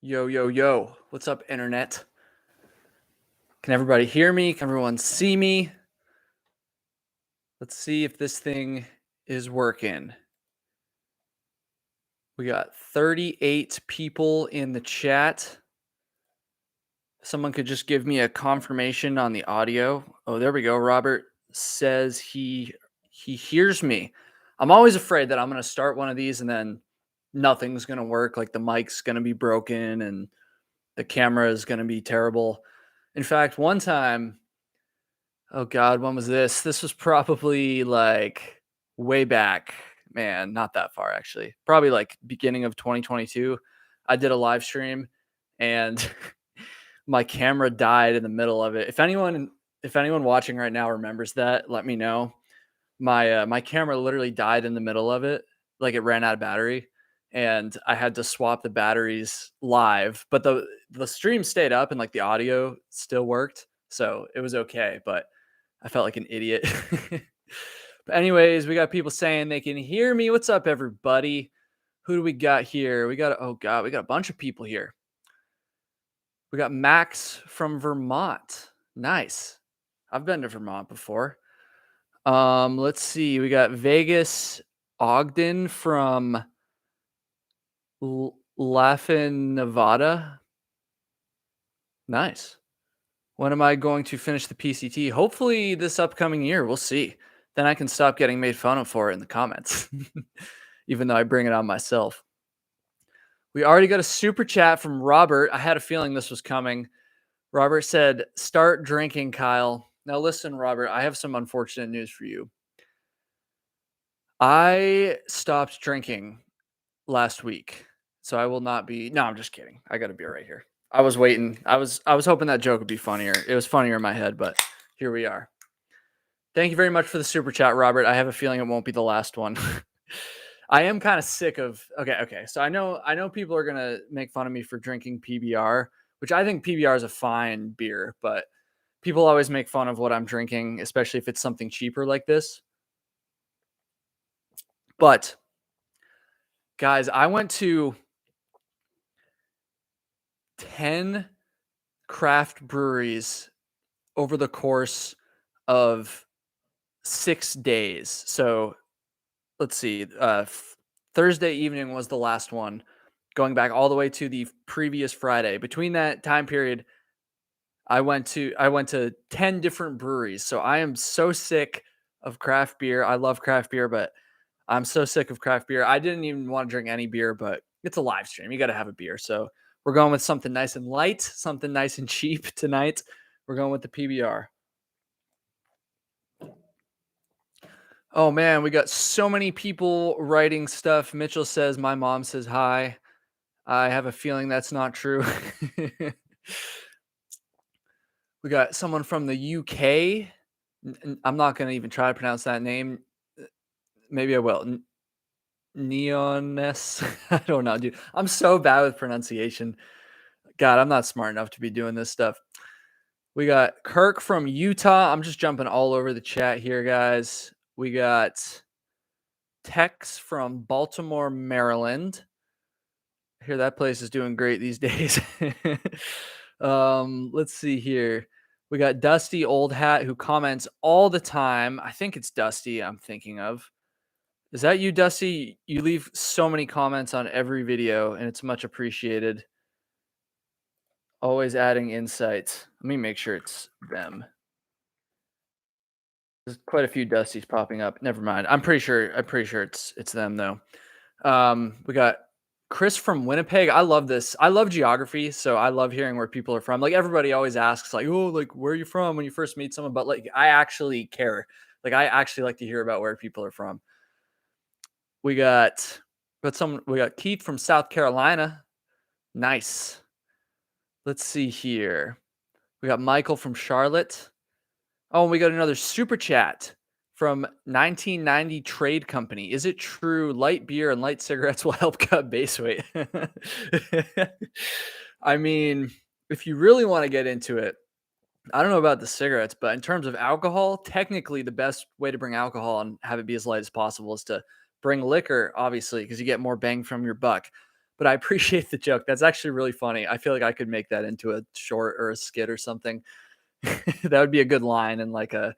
Yo, yo, yo. What's up, internet? Can everybody hear me? Can everyone see me? Let's see if this thing is working. We got 38 people in the chat. Someone could just give me a confirmation on the audio. Oh, there we go. Robert says he hears me. I'm always afraid that I'm going to start one of these and then nothing's going to work. Like the mic's going to be broken and the camera is going to be terrible. In fact, one time, oh God, when was this? This was probably like way back, man, not that far actually. Probably like beginning of 2022. I did a live stream and my camera died in the middle of it. If anyone watching right now remembers that, let me know. My camera literally died in the middle of it. Like it ran out of battery and I had to swap the batteries live, but the stream stayed up and like the audio still worked. So it was okay, but I felt like an idiot. But anyways, we got people saying they can hear me. What's up, everybody? Who do we got here? We got a bunch of people here. We got Max from Vermont. Nice. I've been to Vermont before. Let's see. We got Vegas Ogden from Laughlin, Nevada. Nice. When am I going to finish the PCT? Hopefully this upcoming year. We'll see. Then I can stop getting made fun of for it in the comments, even though I bring it on myself. We already got a super chat from Robert. I had a feeling this was coming. Robert said, start drinking, Kyle. Now listen, Robert, I have some unfortunate news for you. I stopped drinking last week, so I will not be. No, I'm just kidding. I got a beer right here. I was waiting. I was hoping that joke would be funnier. It was funnier in my head, but here we are. Thank you very much for the super chat, Robert. I have a feeling it won't be the last one. I am kind of sick of. Okay. So I know people are gonna make fun of me for drinking PBR, which I think PBR is a fine beer, but people always make fun of what I'm drinking, especially if it's something cheaper like this. But guys, I went to 10 craft breweries over the course of 6 days. So let's see. Thursday evening was the last one, going back all the way to the previous Friday. Between that time period, I went to 10 different breweries. So I am so sick of craft beer. I love craft beer, but I'm so sick of craft beer. I didn't even want to drink any beer, but it's a live stream. You got to have a beer. So we're going with something nice and light, something nice and cheap tonight. We're going with the PBR. Oh man, we got so many people writing stuff. Mitchell says, my mom says hi. I have a feeling that's not true. We got someone from the UK. I'm not going to even try to pronounce that name. Maybe I will. Neoness. I don't know, dude. I'm so bad with pronunciation. God, I'm not smart enough to be doing this stuff. We got Kirk from Utah. I'm just jumping all over the chat here, guys. We got Tex from Baltimore, Maryland. I hear that place is doing great these days. Let's see here. We got Dusty Old Hat who comments all the time. I think it's Dusty I'm thinking of. Is that you, Dusty? You leave so many comments on every video, and it's much appreciated. Always adding insights. Let me make sure it's them. There's quite a few Dusties popping up. Never mind. I'm pretty sure it's them though. We got Chris from Winnipeg. I love this. I love geography, so I love hearing where people are from. Like everybody always asks, like, "Oh, like where are you from?" when you first meet someone. But like, I actually care. Like, I actually like to hear about where people are from. We got Keith from South Carolina. Nice. Let's see here. We got Michael from Charlotte. Oh, and we got another super chat from 1990 Trade Company. Is it true light beer and light cigarettes will help cut base weight? I mean, if you really want to get into it, I don't know about the cigarettes, but in terms of alcohol, technically the best way to bring alcohol and have it be as light as possible is to bring liquor, obviously, because you get more bang from your buck. but I appreciate the joke. That's actually really funny. I feel like I could make that into a short or a skit or something. That would be a good line in like a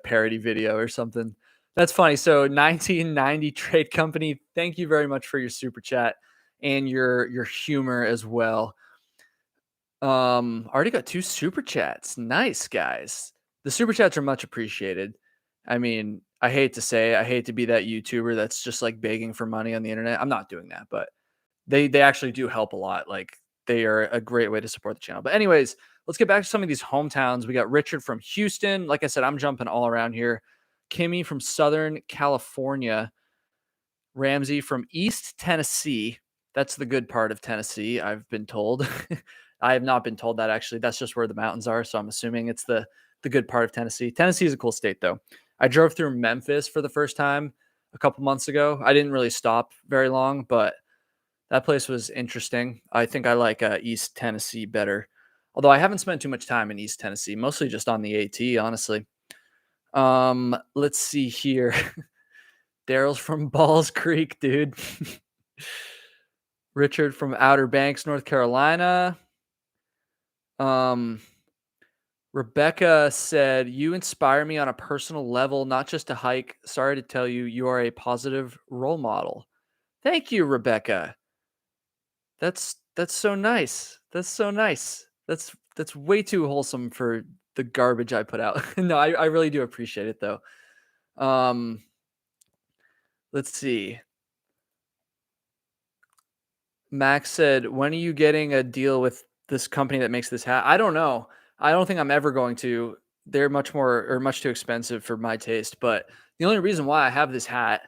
parody video or something. That's funny. So 1990 Trade Company, thank you very much for your super chat and your humor as well. Already got 2 super chats. Nice, guys. The super chats are much appreciated. I mean, I hate to say, I hate to be that YouTuber that's just like begging for money on the internet. I'm not doing that, but they actually do help a lot. Like they are a great way to support the channel. But anyways, let's get back to some of these hometowns. We got Richard from Houston. Like I said, I'm jumping all around here. Kimmy from Southern California. Ramsey from East Tennessee. That's the good part of Tennessee, I've been told. I have not been told that actually. That's just where the mountains are, so I'm assuming it's the good part of Tennessee. Tennessee is a cool state though. I drove through Memphis for the first time a couple months ago. I didn't really stop very long, but that place was interesting. I think I like East Tennessee better. Although I haven't spent too much time in East Tennessee, mostly just on the AT, honestly. Let's see here. Daryl's from Balls Creek, dude. Richard from Outer Banks, North Carolina. Rebecca said, "You inspire me on a personal level, not just to hike. Sorry to tell you, you are a positive role model." Thank you, Rebecca. That's so nice. That's so nice. That's way too wholesome for the garbage I put out. No, I really do appreciate it though. Um, let's see. Max said, "When are you getting a deal with this company that makes this hat?" I don't know. I don't think I'm ever going to. They're much too expensive for my taste. But the only reason why I have this hat,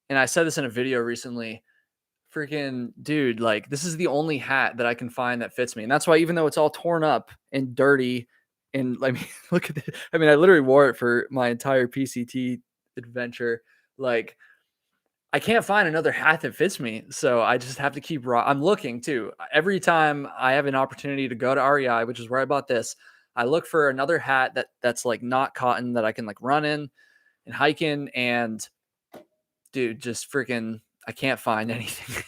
and I said this in a video recently, freaking dude, like this is the only hat that I can find that fits me. And that's why even though it's all torn up and dirty, and I mean, look at it. I mean, I literally wore it for my entire PCT adventure. Like I can't find another hat that fits me, so I just have to keep I'm looking too. Every time I have an opportunity to go to REI, which is where I bought this, I look for another hat that's like not cotton that I can like run in and hike in. And dude, just freaking, I can't find anything.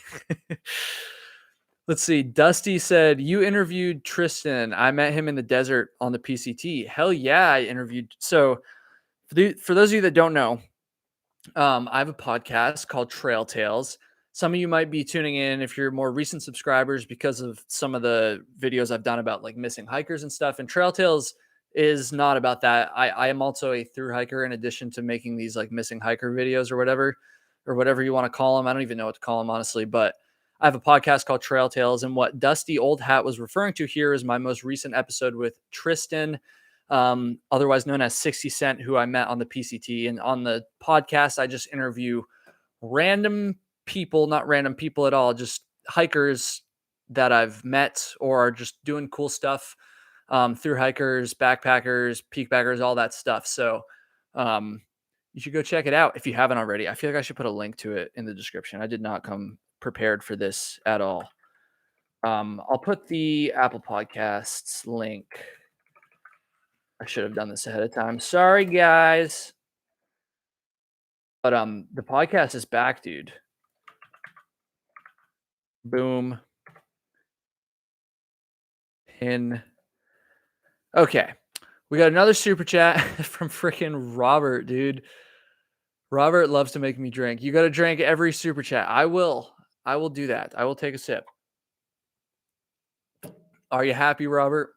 Let's see. Dusty said, "You interviewed Tristan. I met him in the desert on the PCT." Hell yeah, I interviewed. So for those of you that don't know, I have a podcast called Trail Tales. Some of you might be tuning in if you're more recent subscribers because of some of the videos I've done about like missing hikers and stuff. And Trail Tales is not about that. I am also a through hiker in addition to making these like missing hiker videos or whatever you want to call them. I don't even know what to call them, honestly, but I have a podcast called Trail Tales. And what Dusty Old Hat was referring to here is my most recent episode with Tristan, otherwise known as 60 Cent, who I met on the PCT. And on the podcast, I just interview random people, not random people at all, just hikers that I've met or are just doing cool stuff, through hikers, backpackers, peak backers, all that stuff. So you should go check it out if you haven't already. I feel like I should put a link to it in the description. I did not come prepared for this at all. I'll put the Apple Podcasts link. I should have done this ahead of time. Sorry, guys. But the podcast is back, dude. Boom. Pin. Okay. We got another super chat from freaking Robert, dude. Robert loves to make me drink. You got to drink every super chat. I will. I will do that. I will take a sip. Are you happy, Robert?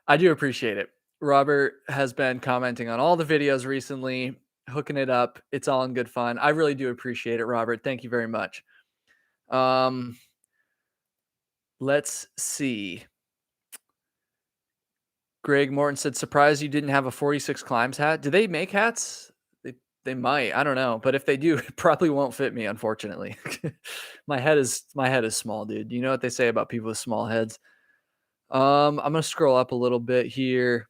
I do appreciate it. Robert has been commenting on all the videos recently, hooking it up. It's all in good fun. I really do appreciate it, Robert. Thank you very much. Let's see. Greg Morton said, "Surprised you didn't have a 46 Climbs hat." Do they make hats? They might. I don't know. But if they do, it probably won't fit me, unfortunately. My head is small, dude. You know what they say about people with small heads? I'm gonna scroll up a little bit here.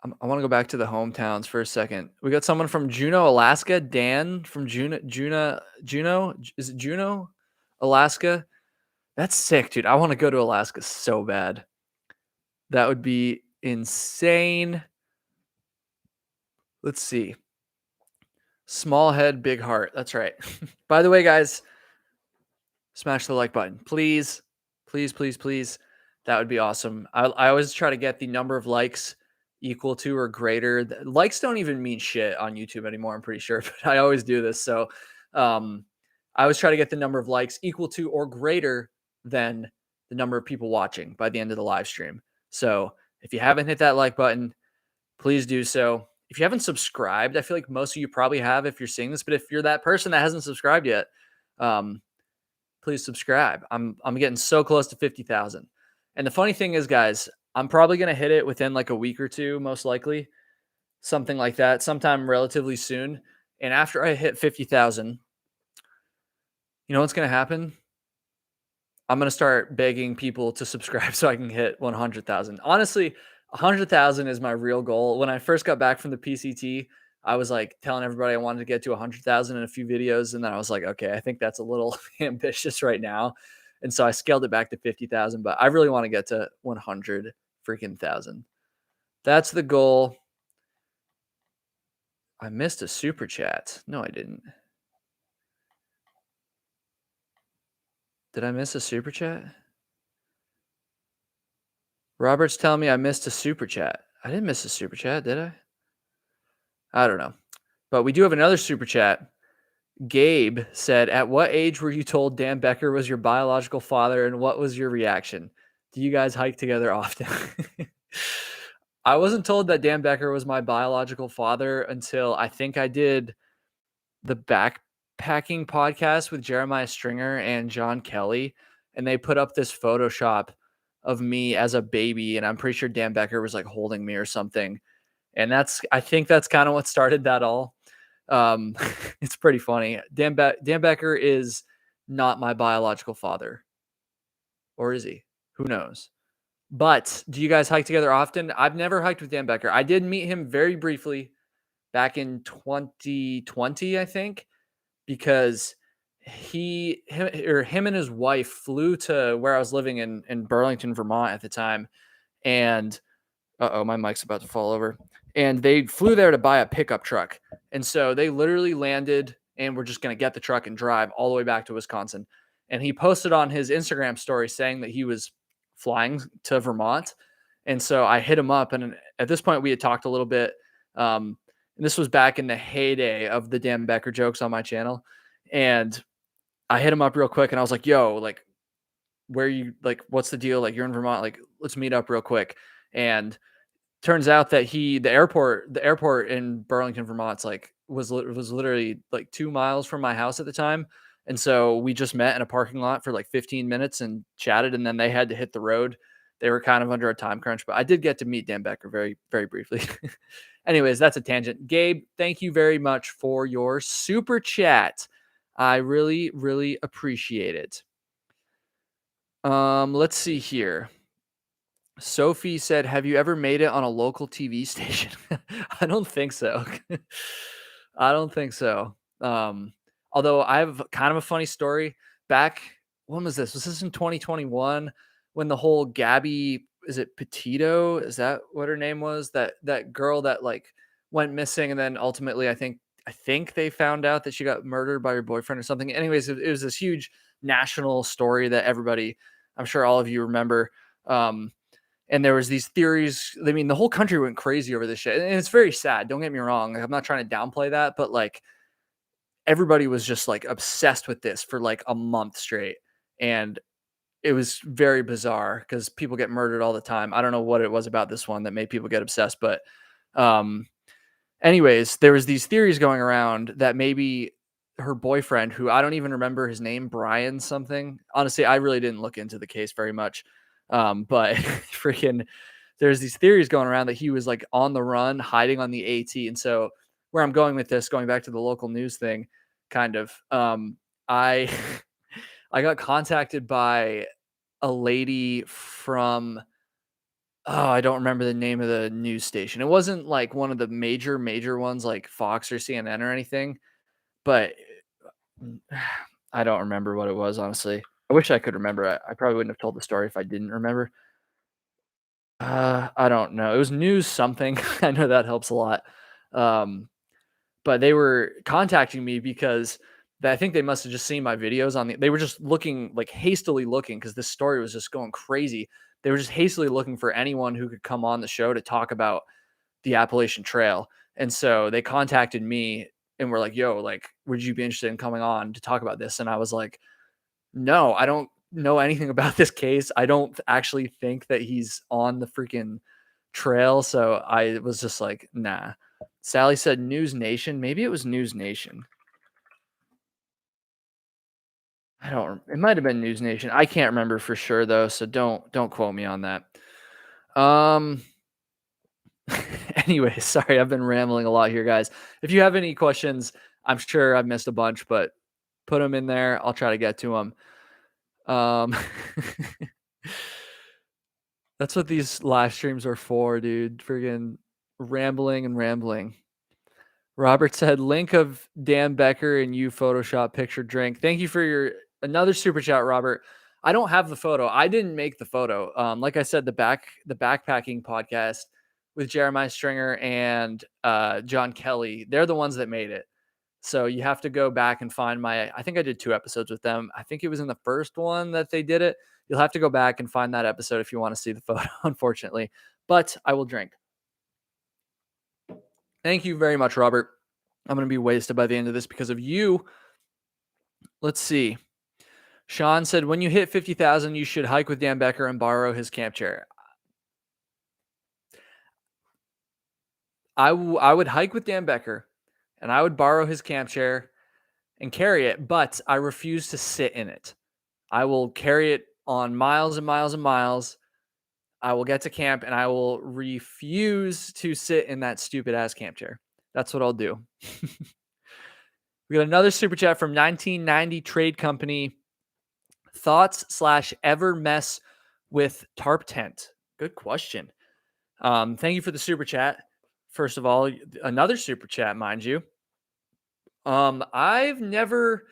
I want to go back to the hometowns for a second. We got someone from Juneau, Alaska. Dan from Juneau. Is it Juneau, Alaska? That's sick, dude. I want to go to Alaska so bad. That would be insane. Let's see. Small head, big heart. That's right. By the way, guys, smash the like button. Please, please, please, please. That would be awesome. I always try to get the number of likes equal to or greater. Likes don't even mean shit on YouTube anymore, I'm pretty sure, but I always do this. So um, I always try to get the number of likes equal to or greater than the number of people watching by the end of the live stream. So if you haven't hit that like button, please do so. If you haven't subscribed, I feel like most of you probably have if you're seeing this, but if you're that person that hasn't subscribed yet, um, please subscribe. I'm getting so close to 50,000. And the funny thing is, guys, I'm probably going to hit it within like a week or two, most likely, something like that, sometime relatively soon. And after I hit 50,000, you know what's going to happen? I'm going to start begging people to subscribe so I can hit 100,000. Honestly, 100,000 is my real goal. When I first got back from the PCT, I was like telling everybody I wanted to get to 100,000 in a few videos. And then I was like, okay, I think that's a little ambitious right now. And so I scaled it back to 50,000, but I really want to get to 100 freaking thousand. That's the goal. I missed a super chat. No, I didn't. Did I miss a super chat? Robert's telling me I missed a super chat. I didn't miss a super chat, did I? I don't know. But we do have another super chat. Gabe said, "At what age were you told Dan Becker was your biological father, and what was your reaction? Do you guys hike together often?" I wasn't told that Dan Becker was my biological father until I think I did the backpacking podcast with Jeremiah Stringer and John Kelly, and they put up this Photoshop of me as a baby, and I'm pretty sure Dan Becker was like holding me or something. And I think that's kind of what started that all. Um, it's pretty funny. Dan Becker is not my biological father, or is he? Who knows? But do you guys hike together often? I've never hiked with Dan Becker. I did meet him very briefly back in 2020, I think, because him and his wife flew to where I was living in Burlington, Vermont at the time, and my mic's about to fall over. And they flew there to buy a pickup truck. And so they literally landed and were just going to get the truck and drive all the way back to Wisconsin. And he posted on his Instagram story saying that he was flying to Vermont. And so I hit him up. And at this point, we had talked a little bit. And this was back in the heyday of the Dan Becker jokes on my channel. And I hit him up real quick and I was like, yo, like, where you like, what's the deal? Like, you're in Vermont, like, let's meet up real quick. And turns out that the airport in Burlington, Vermont's like was literally like 2 miles from my house at the time. And so we just met in a parking lot for like 15 minutes and chatted, and then they had to hit the road. They were kind of under a time crunch, but I did get to meet Dan Becker very, very briefly. Anyways, that's a tangent. Gabe, thank you very much for your super chat. I really, really appreciate it. Let's see here. Sophie said, "Have you ever made it on a local TV station?" I don't think so. I don't think so. Although I have kind of a funny story. Back, when was this? Was this in 2021 when the whole Gabby, is it Petito? Is that what her name was? That girl that like went missing, and then ultimately I think they found out that she got murdered by her boyfriend or something. Anyways, it was this huge national story that everybody, I'm sure all of you remember. And there was these theories. I mean, the whole country went crazy over this shit. And it's very sad. Don't get me wrong. Like, I'm not trying to downplay that, but like everybody was just like obsessed with this for like a month straight. And it was very bizarre because people get murdered all the time. I don't know what it was about this one that made people get obsessed, but um anyways, there was these theories going around that maybe her boyfriend, who I don't even remember his name, Brian something. Honestly, I really didn't look into the case very much. But freaking, there's these theories going around that he was like on the run, hiding on the AT. And so where I'm going with this, going back to the local news thing, kind of, I I got contacted by a lady from, oh, I don't remember the name of the news station. It wasn't like one of the major ones like Fox or CNN or anything, but I don't remember what it was, honestly. I wish I could remember. I probably wouldn't have told the story if I didn't remember. I don't know. It was news something. I know that helps a lot. Um, but they were contacting me because I think they must have just seen my videos on they were just looking like hastily looking because this story was just going crazy. They were just hastily looking for anyone who could come on the show to talk about the Appalachian Trail. And so they contacted me and were like, yo, like, would you be interested in coming on to talk about this? And I was like, no, I don't know anything about this case. I don't actually think that he's on the freaking trail. So I was just like, nah. Sally said News Nation. Maybe it was News Nation. I don't. It might have been News Nation. I can't remember for sure though. So don't quote me on that. Um. Anyway, sorry, I've been rambling a lot here, guys. If you have any questions, I'm sure I've missed a bunch, but put them in there. I'll try to get to them. Um. That's what these live streams are for, dude. Friggin' rambling and rambling. Robert said, link of Dan Becker and you Photoshop picture drink. Thank you for your another super chat, Robert. I don't have the photo. I didn't make the photo. Like I said, the backpacking podcast with Jeremiah Stringer and John Kelly, they're the ones that made it. So you have to go back and find I think I did 2 episodes with them. I think it was in the first one that they did it. You'll have to go back and find that episode if you want to see the photo, unfortunately. But I will drink. Thank you very much, Robert. I'm going to be wasted by the end of this because of you. Let's see. Sean said, when you hit 50,000, you should hike with Dan Becker and borrow his camp chair. I would hike with Dan Becker and I would borrow his camp chair and carry it, but I refuse to sit in it. I will carry it on miles and miles and miles. I will get to camp and I will refuse to sit in that stupid ass camp chair. That's what I'll do. We got another super chat from 1990 Trade Company. Thoughts / ever mess with tarp tent? Good question. Thank you for the super chat. First of all, another super chat, mind you. I've never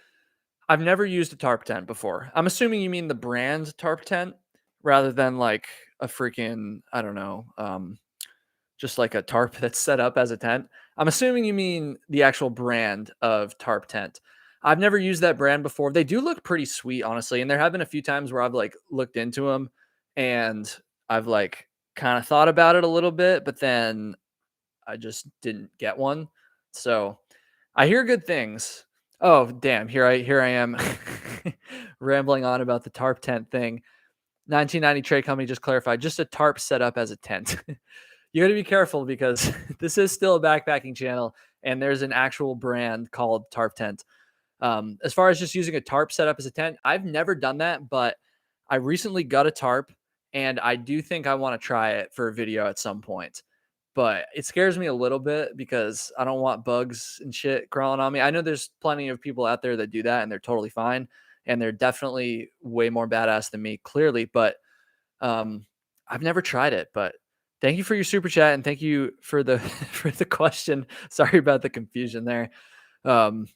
used a tarp tent before. I'm assuming you mean the brand tarp tent rather than like a freaking, I don't know, just like a tarp that's set up as a tent. I'm assuming you mean the actual brand of tarp tent. I've never used that brand before. They do look pretty sweet, honestly. And there have been a few times where I've like looked into them and I've like kind of thought about it a little bit, but then I just didn't get one. So I hear good things. Oh, damn. Here I am rambling on about the tarp tent thing. 1990 Trade Company just clarified, just a tarp set up as a tent. You got to be careful because this is still a backpacking channel and there's an actual brand called Tarp Tent. As far as just using a tarp set up as a tent, I've never done that, but I recently got a tarp and I do think I want to try it for a video at some point. But it scares me a little bit because I don't want bugs and shit crawling on me. I know there's plenty of people out there that do that and they're totally fine. And they're definitely way more badass than me, clearly. But I've never tried it. But thank you for your super chat and thank you for the for the question. Sorry about the confusion there. Um,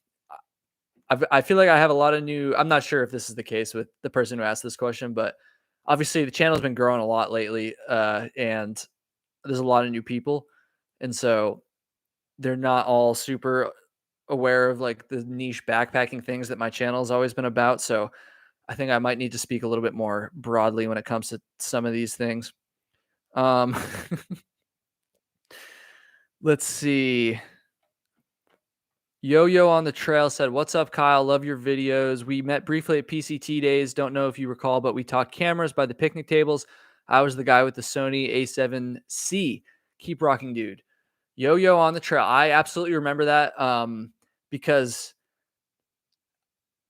I feel like I have a lot of new. I'm not sure if this is the case with the person who asked this question, but obviously the channel's been growing a lot lately, and there's a lot of new people, and so they're not all super aware of like the niche backpacking things that my channel has always been about. So I think I might need to speak a little bit more broadly when it comes to some of these things. Um, let's see. Yo on the trail said, "What's up, Kyle? Love your videos. We met briefly at PCT days. Don't know if you recall, but we talked cameras by the picnic tables. I was the guy with the Sony A7C. Keep rocking, dude." Yo on the trail. I absolutely remember that because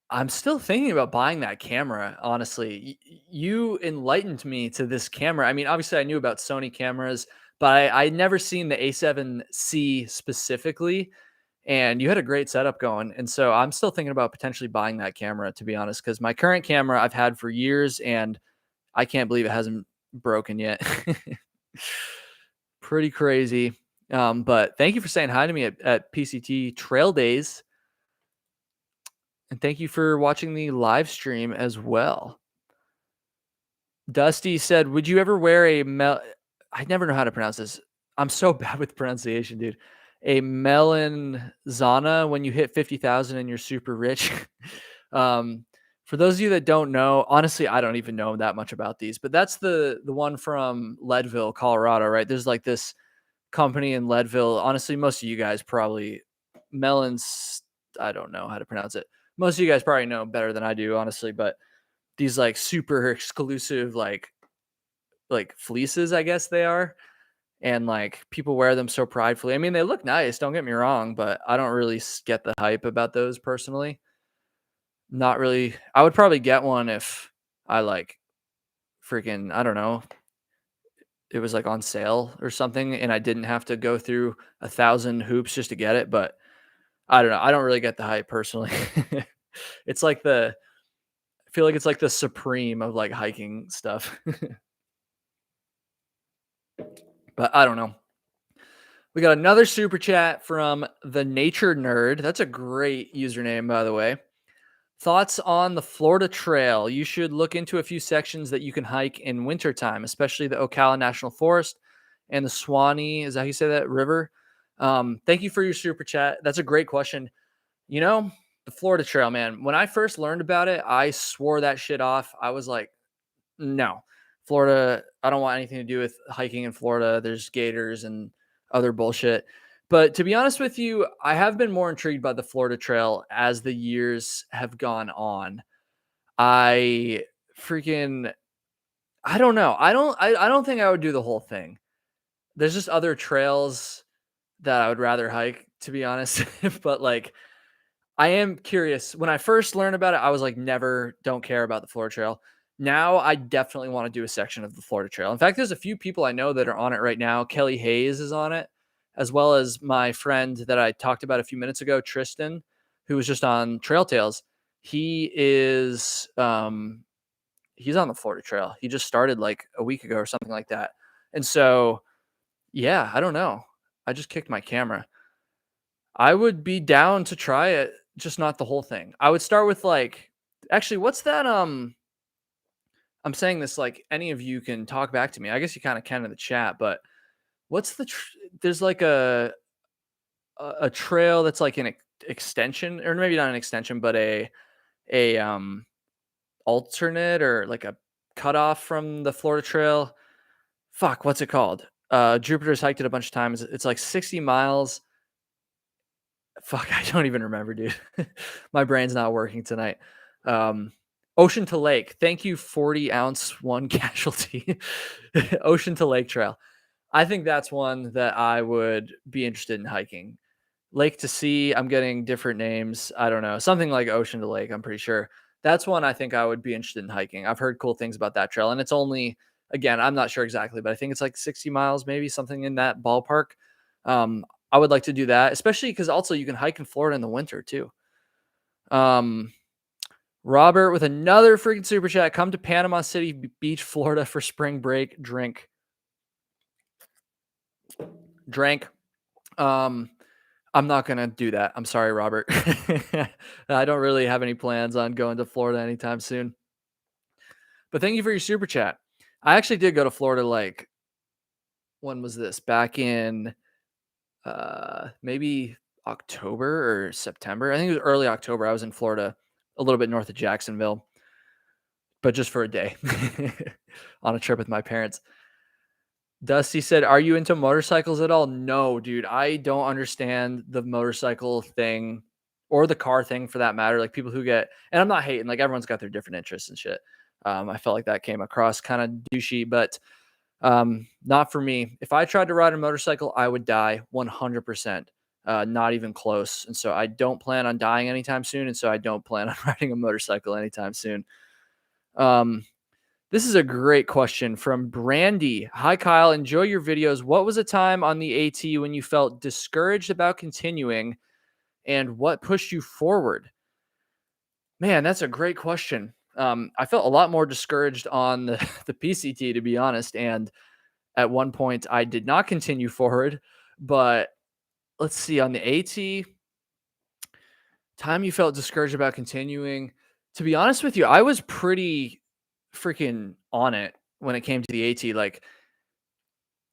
I'm still thinking about buying that camera, honestly. You enlightened me to this camera. I mean, obviously I knew about Sony cameras, but I'd never seen the A7C specifically. And you had a great setup going. And so I'm still thinking about potentially buying that camera, to be honest, because my current camera I've had for years and I can't believe it hasn't broken yet. Pretty crazy. But thank you for saying hi to me at PCT Trail Days. And thank you for watching the live stream as well. Dusty said, would you ever wear I never know how to pronounce this. I'm so bad with pronunciation, dude. a melanzana when you hit 50,000 and you're super rich. um, for those of you that don't know, honestly, I don't even know that much about these, but that's the one from Leadville, Colorado, right? There's like this company in Leadville. Honestly, most of you guys probably melons. I don't know how to pronounce it. Most of you guys probably know better than I do, honestly. But these like super exclusive like fleeces, I guess they are, and like people wear them so pridefully. I mean, they look nice. Don't get me wrong, but I don't really get the hype about those personally. Not really. I would probably get one if I like freaking I don't know it was like on sale or something and I didn't have to go through 1,000 hoops just to get it, but I don't know. I don't really get the hype personally. It's like I feel like it's like the supreme of like hiking stuff. But I don't know. We got another super chat from the Nature Nerd. That's a great username, by the way. Thoughts on the Florida Trail? You should look into a few sections that you can hike in wintertime, especially the Ocala National Forest and the Swanee. Is that how you say that? River. Thank you for your super chat. That's a great question. You know, the Florida Trail, man. When I first learned about it, I swore that shit off. I was like, no, Florida, I don't want anything to do with hiking in Florida. There's gators and other bullshit. But to be honest with you, I have been more intrigued by the Florida Trail as the years have gone on. I freaking I don't know. I don't think I would do the whole thing. There's just other trails that I would rather hike, to be honest. But like I am curious. When I first learned about it, I was like, never, don't care about the Florida Trail. Now I definitely want to do a section of the Florida Trail. In fact, there's a few people I know that are on it right now. Kelly Hayes is on it, as well as my friend that I talked about a few minutes ago, Tristan, who was just on Trail Tales. He is he's on the Florida Trail. He just started like a week ago or something like that. And so, yeah, I don't know. I just kicked my camera. I would be down to try it, just not the whole thing. I would start with like actually, what's that, I'm saying this like any of you can talk back to me. I guess you kinda can in the chat, but what's there's like a trail that's like an extension or maybe not an extension, but a alternate or like a cutoff from the Florida Trail. Fuck, what's it called? Jupiter's hiked it a bunch of times. It's like 60 miles. Fuck, I don't even remember, dude. My brain's not working tonight. Um, Ocean to Lake. Thank you, 40-ounce one casualty. Ocean to Lake Trail. I think that's one that I would be interested in hiking. Lake to Sea, I'm getting different names. I don't know. Something like Ocean to Lake, I'm pretty sure. That's one I think I would be interested in hiking. I've heard cool things about that trail. And it's only, again, I'm not sure exactly, but I think it's like 60 miles, maybe something in that ballpark. Um, I would like to do that, especially because also you can hike in Florida in the winter too. Um, Robert with another freaking super chat. Come to Panama City Beach, Florida for spring break. Drink. I'm not gonna do that. I'm sorry, Robert. I don't really have any plans on going to Florida anytime soon. But thank you for your super chat. I actually did go to Florida like when was this? Back in maybe October or September. I think it was early October. I was in Florida, a little bit north of Jacksonville, but just for a day on a trip with my parents. Dusty said, "Are you into motorcycles at all?" No, dude. I don't understand the motorcycle thing or the car thing for that matter. Like people who get, and I'm not hating, like everyone's got their different interests and shit. I felt like that came across kind of douchey, but not for me. If I tried to ride a motorcycle, I would die 100%. Not even close. And so I don't plan on dying anytime soon. And so I don't plan on riding a motorcycle anytime soon. This is a great question from Brandy. Hi, Kyle. Enjoy your videos. What was a time on the AT when you felt discouraged about continuing and what pushed you forward? Man, that's a great question. I felt a lot more discouraged on the PCT, to be honest. And at one point, I did not continue forward. But let's see, on the AT, time you felt discouraged about continuing. To be honest with you, I was pretty freaking on it when it came to the AT. Like,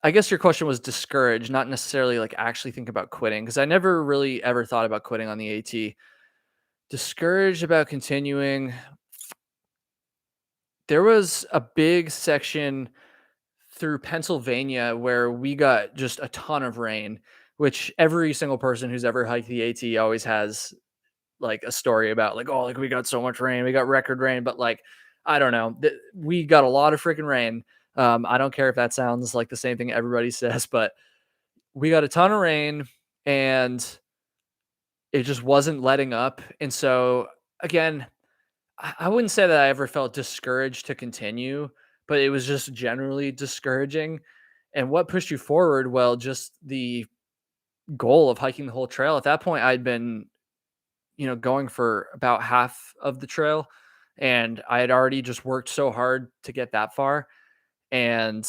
I guess your question was discouraged, not necessarily like actually think about quitting, because I never really ever thought about quitting on the AT. Discouraged about continuing. There was a big section through Pennsylvania where we got just a ton of rain, which every single person who's ever hiked the AT always has like a story about, like, oh, like we got so much rain, we got record rain, but like I don't know, we got a lot of freaking rain. I don't care if that sounds like the same thing everybody says, but we got a ton of rain and it just wasn't letting up. And so again, I wouldn't say that I ever felt discouraged to continue, but it was just generally discouraging. And what pushed you forward? Well, just the goal of hiking the whole trail. At that point, I'd been, going for about half of the trail, and I had already just worked so hard to get that far. And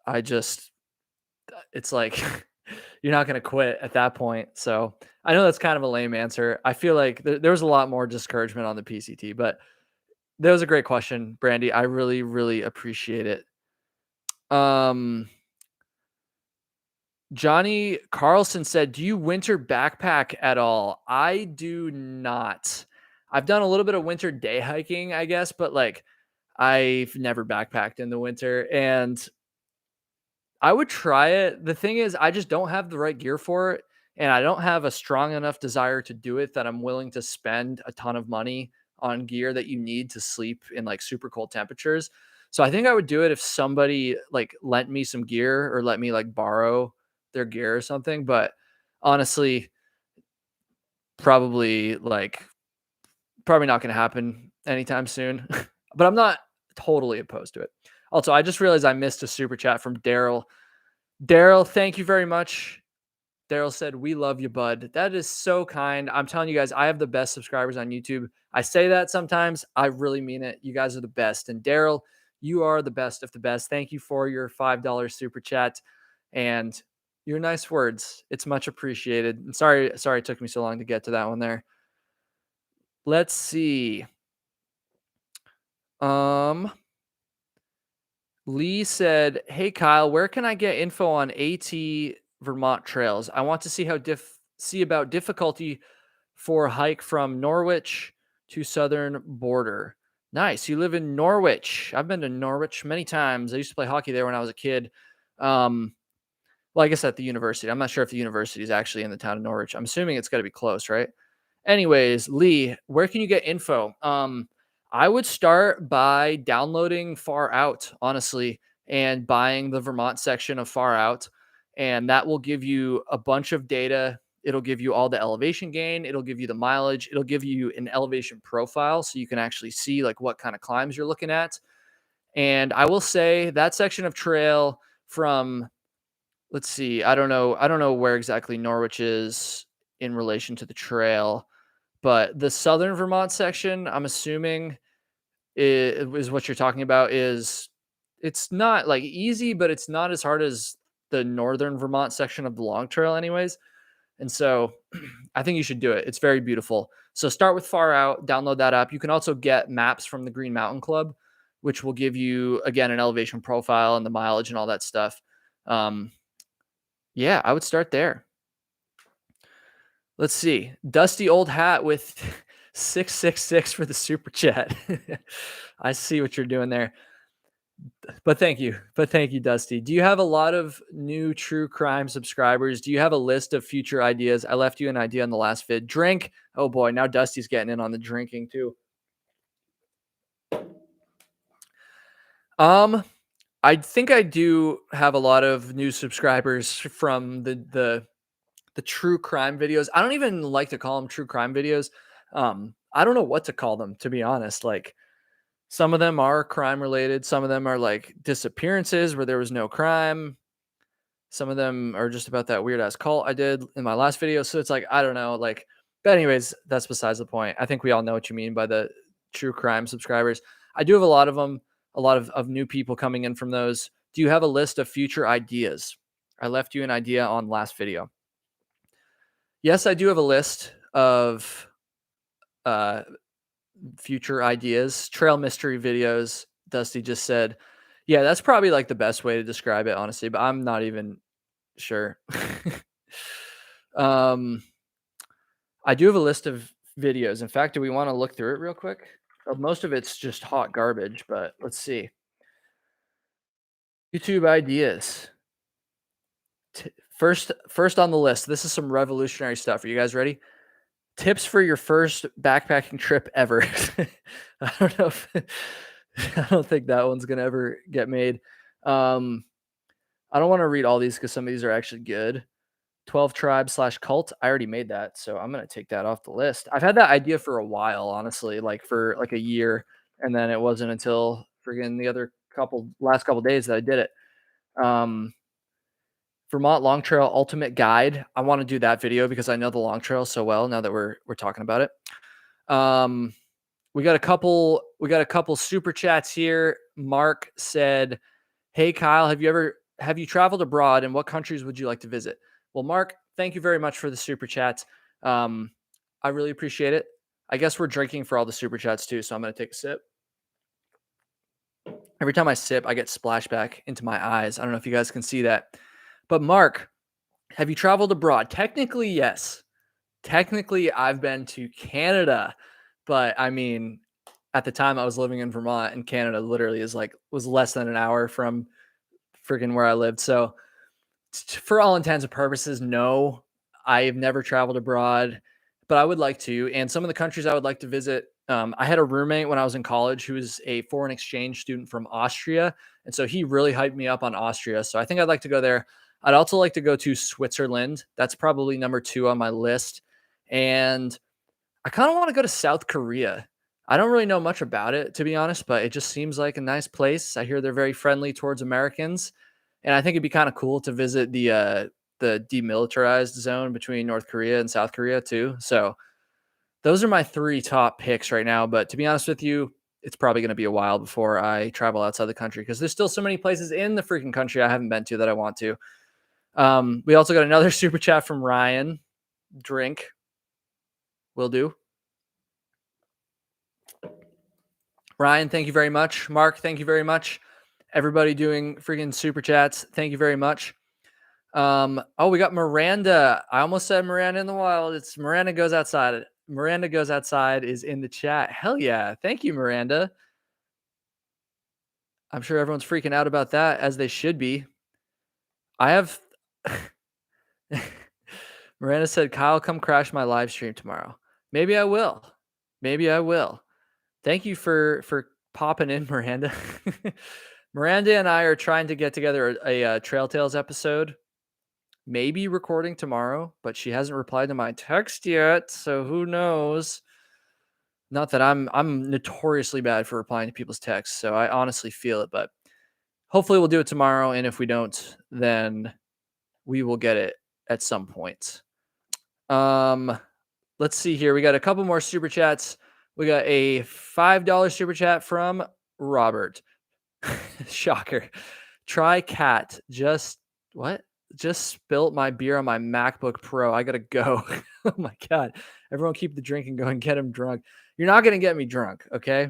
I just, it's like, you're not going to quit at that point. So I know that's kind of a lame answer. I feel like there was a lot more discouragement on the PCT, but that was a great question, Brandy. I really, really appreciate it. Um, Johnny Carlson said, "Do you winter backpack at all?" I do not. I've done a little bit of winter day hiking, I guess, but like I've never backpacked in the winter, and I would try it. The thing is, I just don't have the right gear for it, and I don't have a strong enough desire to do it that I'm willing to spend a ton of money on gear that you need to sleep in like super cold temperatures. So I think I would do it if somebody like lent me some gear or let me like borrow their gear or something. But honestly, probably like probably not going to happen anytime soon. But I'm not totally opposed to it. Also, I just realized I missed a super chat from Daryl. Daryl, thank you very much. Daryl said, "We love you, bud." That is so kind. I'm telling you guys, I have the best subscribers on YouTube. I say that sometimes. I really mean it. You guys are the best. And Daryl, you are the best of the best. Thank you for your $5 super chat and your nice words. It's much appreciated. And sorry it took me so long to get to that one there. Let's see. Lee said, "Hey Kyle, where can I get info on AT Vermont trails? I want to see about difficulty for a hike from Norwich to southern border." Nice. You live in Norwich. I've been to Norwich many times. I used to play hockey there when I was a kid. Well, I guess at the university. I'm not sure if the university is actually in the town of Norwich. I'm assuming it's got to be close, right? Anyways, Lee, where can you get info? I would start by downloading Far Out, honestly, and buying the Vermont section of Far Out. And that will give you a bunch of data. It'll give you all the elevation gain. It'll give you the mileage. It'll give you an elevation profile so you can actually see like what kind of climbs you're looking at. And I will say that section of trail from, let's see, I don't know where exactly Norwich is in relation to the trail, but the southern Vermont section, I'm assuming is what you're talking about. Is It's not like easy, but it's not as hard as the northern Vermont section of the Long Trail, anyways. And so I think you should do it. It's very beautiful. So start with Far Out, download that app. You can also get maps from the Green Mountain Club, which will give you again an elevation profile and the mileage and all that stuff. Um, yeah, I would start there. Let's see. Dusty Old Hat with 666 for the super chat. I see what you're doing there. But thank you. Dusty. Do you have a lot of new true crime subscribers? Do you have a list of future ideas? I left you an idea on the last vid. Drink. Oh boy, now Dusty's getting in on the drinking too. I think I do have a lot of new subscribers from the true crime videos. I don't even like to call them true crime videos. I don't know what to call them, to be honest. Like some of them are crime related, some of them are like disappearances where there was no crime. Some of them are just about that weird ass cult I did in my last video. So it's like, I don't know. Like, but anyways, that's besides the point. I think we all know what you mean by the true crime subscribers. I do have a lot of them, a lot of new people coming in from those. Do you have a list of future ideas? I left you an idea on last video. Yes, I do have a list of future ideas, trail mystery videos. Dusty just said, Yeah, that's probably like the best way to describe it, honestly, but I'm not even sure. um, I do have a list of videos. In fact, do we want to look through it real quick? Most of it's just hot garbage, but let's see. YouTube ideas. First on the list. This is some revolutionary stuff. Are you guys ready? Tips for your first backpacking trip ever. I don't know if I don't think that one's gonna ever get made. Um, I don't want to read all these because some of these are actually good. 12 tribes slash cult. I already made that, so I'm gonna take that off the list. I've had that idea for a while, honestly, like for like a year, and then it wasn't until friggin' the other last couple days that I did it. Um, Vermont Long Trail Ultimate Guide. I want to do that video because I know the Long Trail so well now that we're talking about it. We got a couple super chats here. Mark said, "Hey Kyle, have you traveled abroad and what countries would you like to visit?" Well, Mark, thank you very much for the super chats. I really appreciate it. I guess we're drinking for all the super chats too, so I'm going to take a sip. Every time I sip, I get splashback into my eyes. I don't know if you guys can see that. But Mark, have you traveled abroad? Technically, yes. Technically, I've been to Canada, but I mean, at the time I was living in Vermont, and Canada literally was less than an hour from freaking where I lived. So, for all intents and purposes, no, I've never traveled abroad, but I would like to. And some of the countries I would like to visit, I had a roommate when I was in college who was a foreign exchange student from Austria. And so he really hyped me up on Austria. So I think I'd like to go there. I'd also like to go to Switzerland. That's probably number 2 on my list. And I kind of want to go to South Korea. I don't really know much about it, to be honest, but it just seems like a nice place. I hear they're very friendly towards Americans, and I think it'd be kind of cool to visit the demilitarized zone between North Korea and South Korea too. So those are my 3 top picks right now. But to be honest with you, it's probably going to be a while before I travel outside the country because there's still so many places in the freaking country I haven't been to that I want to. We also got another super chat from Ryan. Drink will do. Ryan, thank you very much. Mark, thank you very much. Everybody doing freaking super chats, thank you very much. Oh, we got Miranda. I almost said Miranda in the wild. It's Miranda goes outside. Miranda goes outside is in the chat. Hell yeah. Thank you, Miranda. I'm sure everyone's freaking out about that, as they should be. I have Miranda said, Kyle, come crash my live stream tomorrow. Maybe I will. Maybe I will. Thank you for popping in, Miranda. Miranda and I are trying to get together a Trail Tales episode. Maybe recording tomorrow, but she hasn't replied to my text yet, so who knows? Not that I'm notoriously bad for replying to people's texts, so I honestly feel it, but hopefully we'll do it tomorrow, and if we don't, then we will get it at some point. Let's see here. We got a couple more super chats. We got a $5 super chat from Robert. Shocker. Try cat. Just what? Just spilt my beer on my MacBook Pro. I gotta go. Oh my god. Everyone keep the drinking going. Get him drunk. You're not gonna get me drunk, okay?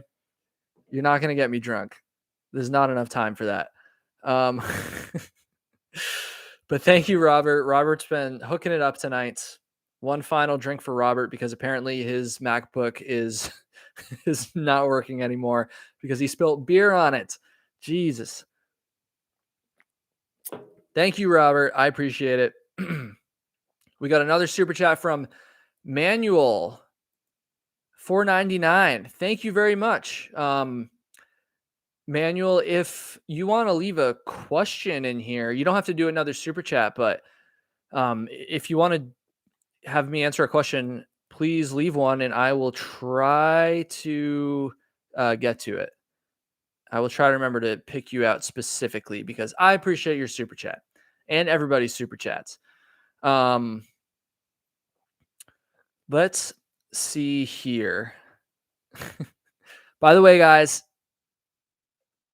You're not gonna get me drunk. There's not enough time for that. But thank you, Robert. Robert's been hooking it up tonight. One final drink for Robert because apparently his MacBook is not working anymore because he spilled beer on it. Jesus. Thank you, Robert. I appreciate it. We got another super chat from Manuel, $4.99. Thank you very much. Manuel, if you want to leave a question in here, you don't have to do another super chat, but if you want to have me answer a question, please leave one and I will try to get to it. I will try to remember to pick you out specifically because I appreciate your super chat and everybody's super chats. Let's see here. By the way, guys,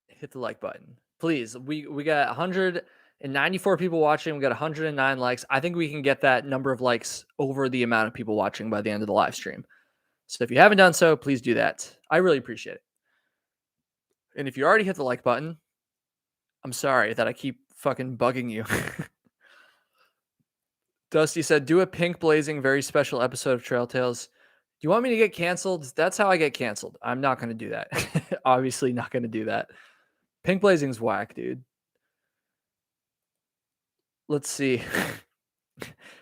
hit the like button. Please. We got 194 people watching. We got 109 likes. I think we can get that number of likes over the amount of people watching by the end of the live stream. So if you haven't done so, please do that. I really appreciate it. And if you already hit the like button, I'm sorry that I keep fucking bugging you. Dusty said, "Do a pink blazing very special episode of Trail Tales." Do you want me to get canceled? That's how I get canceled. I'm not going to do that. Obviously, not going to do that. Pink blazing's whack, dude. Let's see.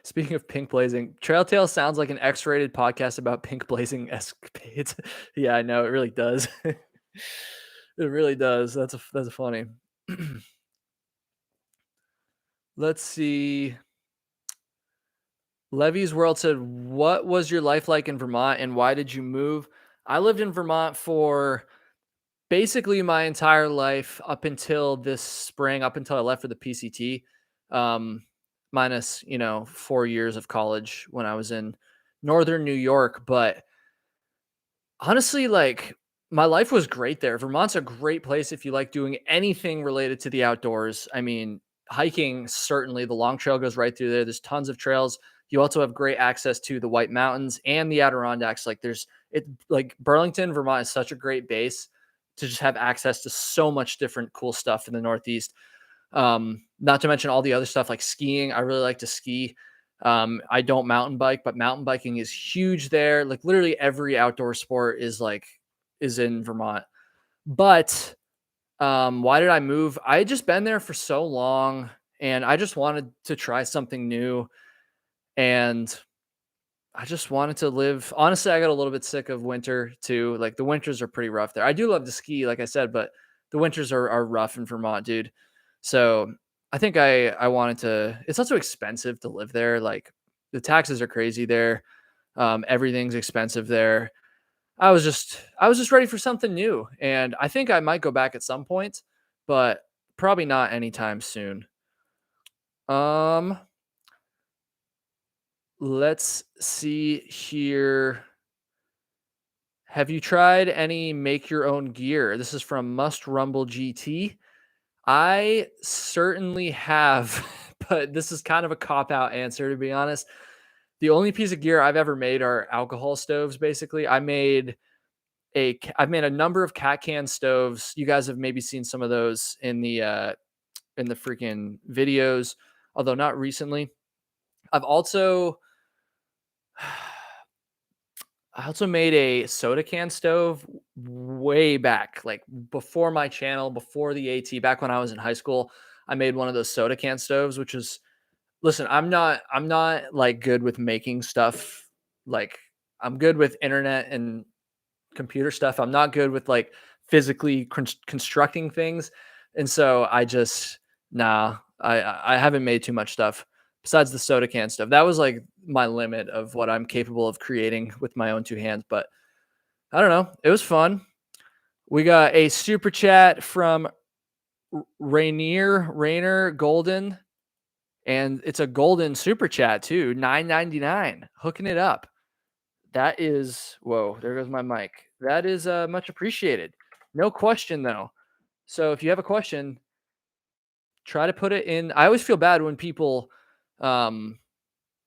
Speaking of pink blazing, Trail Tales sounds like an X-rated podcast about pink blazing escapades. Yeah, I know it really does. It really does. That's funny. Let's see. Levy's World said, "What was your life like in Vermont and why did you move?" I lived in Vermont for basically my entire life up until this spring, up until I left for the PCT. Minus, 4 years of college when I was in northern New York, but honestly, like, my life was great there. Vermont's a great place if you like doing anything related to the outdoors. I mean, hiking, certainly, the long trail goes right through there. There's tons of trails. You also have great access to the White Mountains and the Adirondacks. Like Burlington, Vermont is such a great base to just have access to so much different cool stuff in the Northeast. Not to mention all the other stuff like skiing. I really like to ski. I don't mountain bike, but mountain biking is huge there. Like literally every outdoor sport is in Vermont. But why did I move? I had just been there for so long and I just wanted to try something new. And I just wanted to live. Honestly, I got a little bit sick of winter too. Like the winters are pretty rough there. I do love to ski, like I said, but the winters are rough in Vermont, dude. So I think I wanted to. It's also expensive to live there. Like the taxes are crazy there. Everything's expensive there. I was just ready for something new, and I think I might go back at some point, but probably not anytime soon. Um, let's see here. Have you tried any make your own gear? This is from Must Rumble GT. I certainly have, but this is kind of a cop out answer to be honest. The only piece of gear I've ever made are alcohol stoves basically. I've made a number of cat can stoves. You guys have maybe seen some of those in the freaking videos, although not recently. I've also I also made a soda can stove way back, like before my channel, before the AT, back when I was in high school. I made one of those soda can stoves, which is listen, I'm not like good with making stuff. Like I'm good with internet and computer stuff. I'm not good with like physically constructing things. And so I just nah, I haven't made too much stuff besides the soda can stuff. That was like my limit of what I'm capable of creating with my own two hands. But I don't know. It was fun. We got a super chat from Rainer Golden, and it's a golden super chat too. 9.99, hooking it up. That is whoa, there goes my mic. That is much appreciated. No question though. So if you have a question, try to put it in. I always feel bad um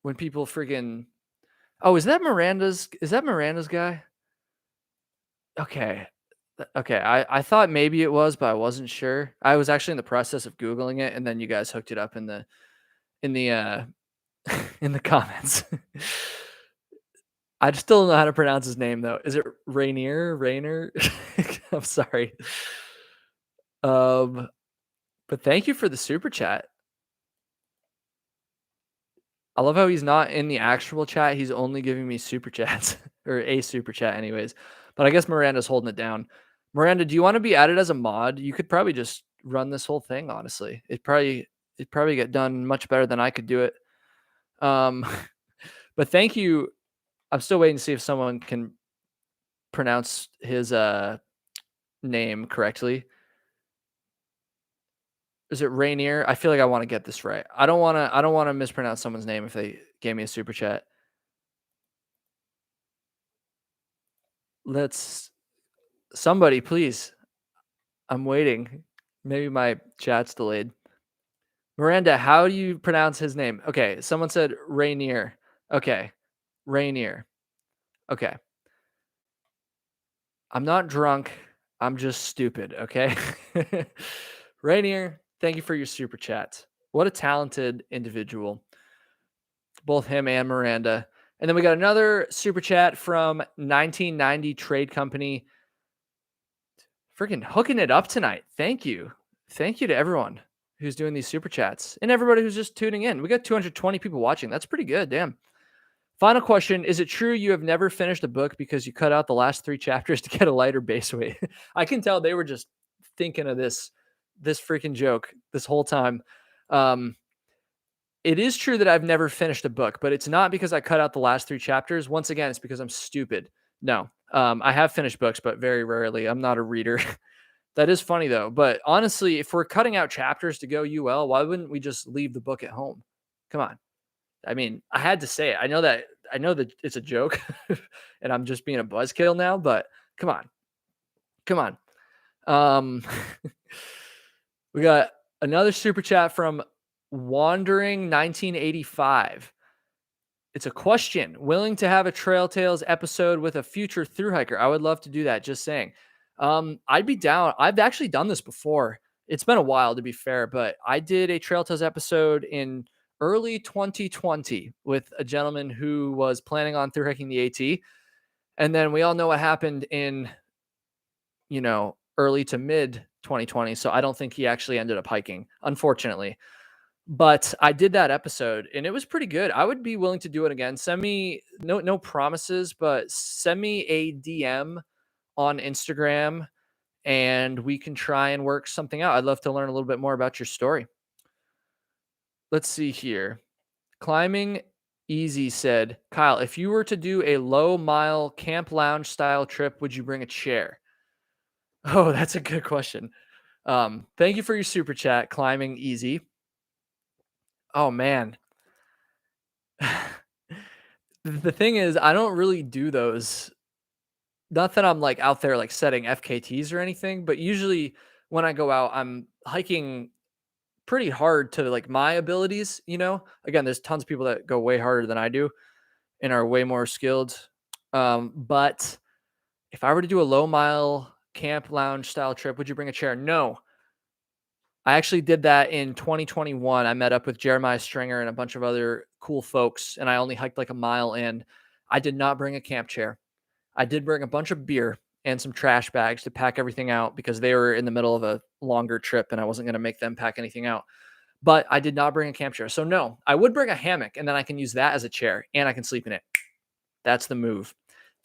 when people freaking oh, is that Miranda's guy? Okay. Okay. I thought maybe it was, but I wasn't sure. I was actually in the process of Googling it, and then you guys hooked it up in the in the comments. I still don't know how to pronounce his name though. Is it Rainer? I'm sorry. Um, but thank you for the super chat. I love how he's not in the actual chat. He's only giving me super chats or a super chat, anyways. But I guess Miranda's holding it down. Miranda, do you want to be added as a mod? You could probably just run this whole thing. Honestly, it'd probably get done much better than I could do it. Um, but thank you. I'm still waiting to see if someone can pronounce his name correctly. Is it Rainier? I feel like I want to get this right. I don't want to mispronounce someone's name if they gave me a super chat. Let's somebody please. I'm waiting. Maybe my chat's delayed. Miranda, how do you pronounce his name? Okay, someone said Rainier. Okay. Rainier. Okay. I'm not drunk. I'm just stupid, okay? Rainier. Thank you for your super chat. What a talented individual, both him and Miranda. And then we got another super chat from 1990 Trade Company. Freaking hooking it up tonight. Thank you. Thank you to everyone who's doing these super chats and everybody who's just tuning in. We got 220 people watching. That's pretty good. Damn. Final question. Is it true you have never finished a book because you cut out the last 3 chapters to get a lighter base weight? I can tell they were just thinking of this freaking joke this whole time. It is true that I've never finished a book, but it's not because I cut out the last 3 chapters. Once again, it's because I'm stupid. No, I have finished books, but very rarely. I'm not a reader. That is funny though. But honestly, if we're cutting out chapters to go UL, why wouldn't we just leave the book at home? Come on. I mean, I had to say it. I know that it's a joke and I'm just being a buzzkill now, but come on. Come on. We got another super chat from Wandering 1985. It's a question. Willing to have a Trail Tales episode with a future thru hiker? I would love to do that. Just saying. I'd be down. I've actually done this before. It's been a while to be fair, but I did a Trail Tales episode in early 2020 with a gentleman who was planning on thru hiking the AT. And then we all know what happened in, early to mid 2020. So I don't think he actually ended up hiking, unfortunately. But I did that episode and it was pretty good. I would be willing to do it again. Send me no promises, but send me a DM on Instagram and we can try and work something out. I'd love to learn a little bit more about your story. Let's see here. Climbing Easy said, Kyle, if you were to do a low mile camp lounge style trip, would you bring a chair? Oh, that's a good question. Thank you for your super chat, Climbing Easy. Oh man. The thing is, I don't really do those. Not that I'm like out there like setting FKTs or anything, but usually when I go out, I'm hiking pretty hard to like my abilities, Again, there's tons of people that go way harder than I do and are way more skilled. But if I were to do a low mile camp lounge style trip, would you bring a chair? No. I actually did that in 2021. I met up with Jeremiah Stringer and a bunch of other cool folks, and I only hiked like a mile in. I did not bring a camp chair. I did bring a bunch of beer and some trash bags to pack everything out because they were in the middle of a longer trip and I wasn't going to make them pack anything out. But I did not bring a camp chair. So no, I would bring a hammock and then I can use that as a chair and I can sleep in it. That's the move.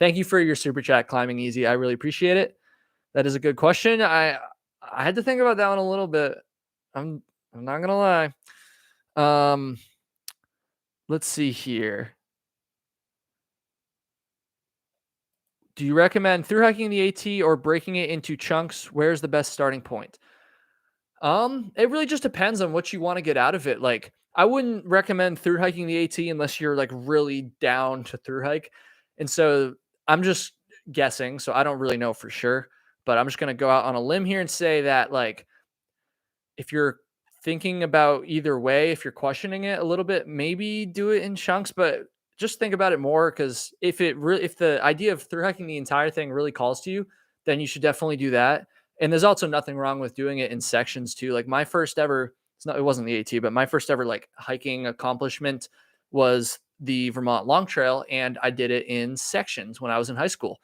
Thank you for your super chat, Climbing Easy. I really appreciate it. That is a good question. I had to think about that one a little bit. I'm not gonna lie. Let's see here. Do you recommend through hiking the AT or breaking it into chunks? Where's the best starting point? It really just depends on what you want to get out of it. Like, I wouldn't recommend through hiking the AT unless you're like really down to through hike. And so I'm just guessing, so I don't really know for sure, but I'm just gonna go out on a limb here and say that like if you're thinking about either way, if you're questioning it a little bit, maybe do it in chunks, but just think about it more because if the idea of through hiking the entire thing really calls to you, then you should definitely do that. And there's also nothing wrong with doing it in sections too. Like my first ever, it wasn't the AT, but my first ever like hiking accomplishment was the Vermont Long Trail, and I did it in sections when I was in high school,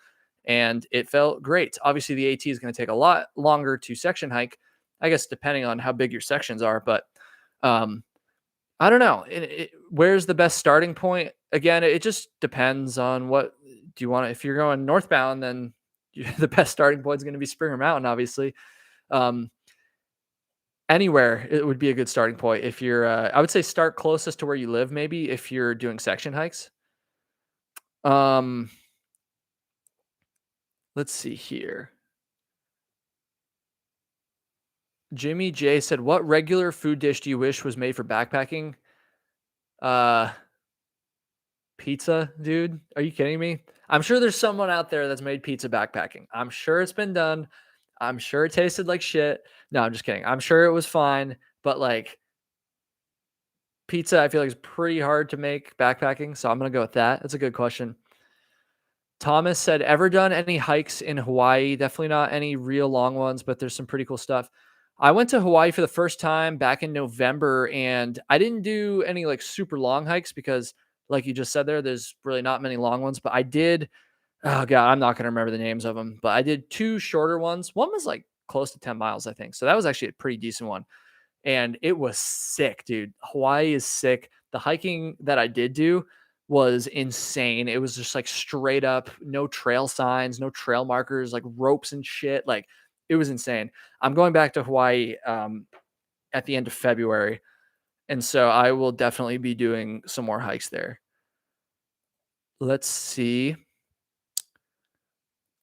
and it felt great. Obviously, the AT is going to take a lot longer to section hike, I guess, depending on how big your sections are. But I don't know. Where's the best starting point? Again, it just depends on what do you want. If you're going northbound, then the best starting point is going to be Springer Mountain, obviously. Anywhere it would be a good starting point. If you're, I would say start closest to where you live, maybe if you're doing section hikes. Let's see here. Jimmy J said, what regular food dish do you wish was made for backpacking? Pizza, dude. Are you kidding me? I'm sure there's someone out there that's made pizza backpacking. I'm sure it's been done. I'm sure it tasted like shit. No, I'm just kidding. I'm sure it was fine, but like pizza, I feel like is pretty hard to make backpacking. So I'm going to go with that. That's a good question. Thomas said, ever done any hikes in Hawaii? Definitely not any real long ones, but there's some pretty cool stuff. I went to Hawaii for the first time back in November, and I didn't do any like super long hikes because, like you just said there, there's really not many long ones. But I did. Oh god, I'm not gonna remember the names of them, but I did two shorter ones. One was like close to 10 miles, I think. So that was actually a pretty decent one. And it was sick, dude. Hawaii is sick. The hiking that I did do was insane. It was just like straight up, no trail signs, no trail markers, like ropes and shit. Like it was insane. I'm going back to Hawaii at the end of February. And so I will definitely be doing some more hikes there. Let's see.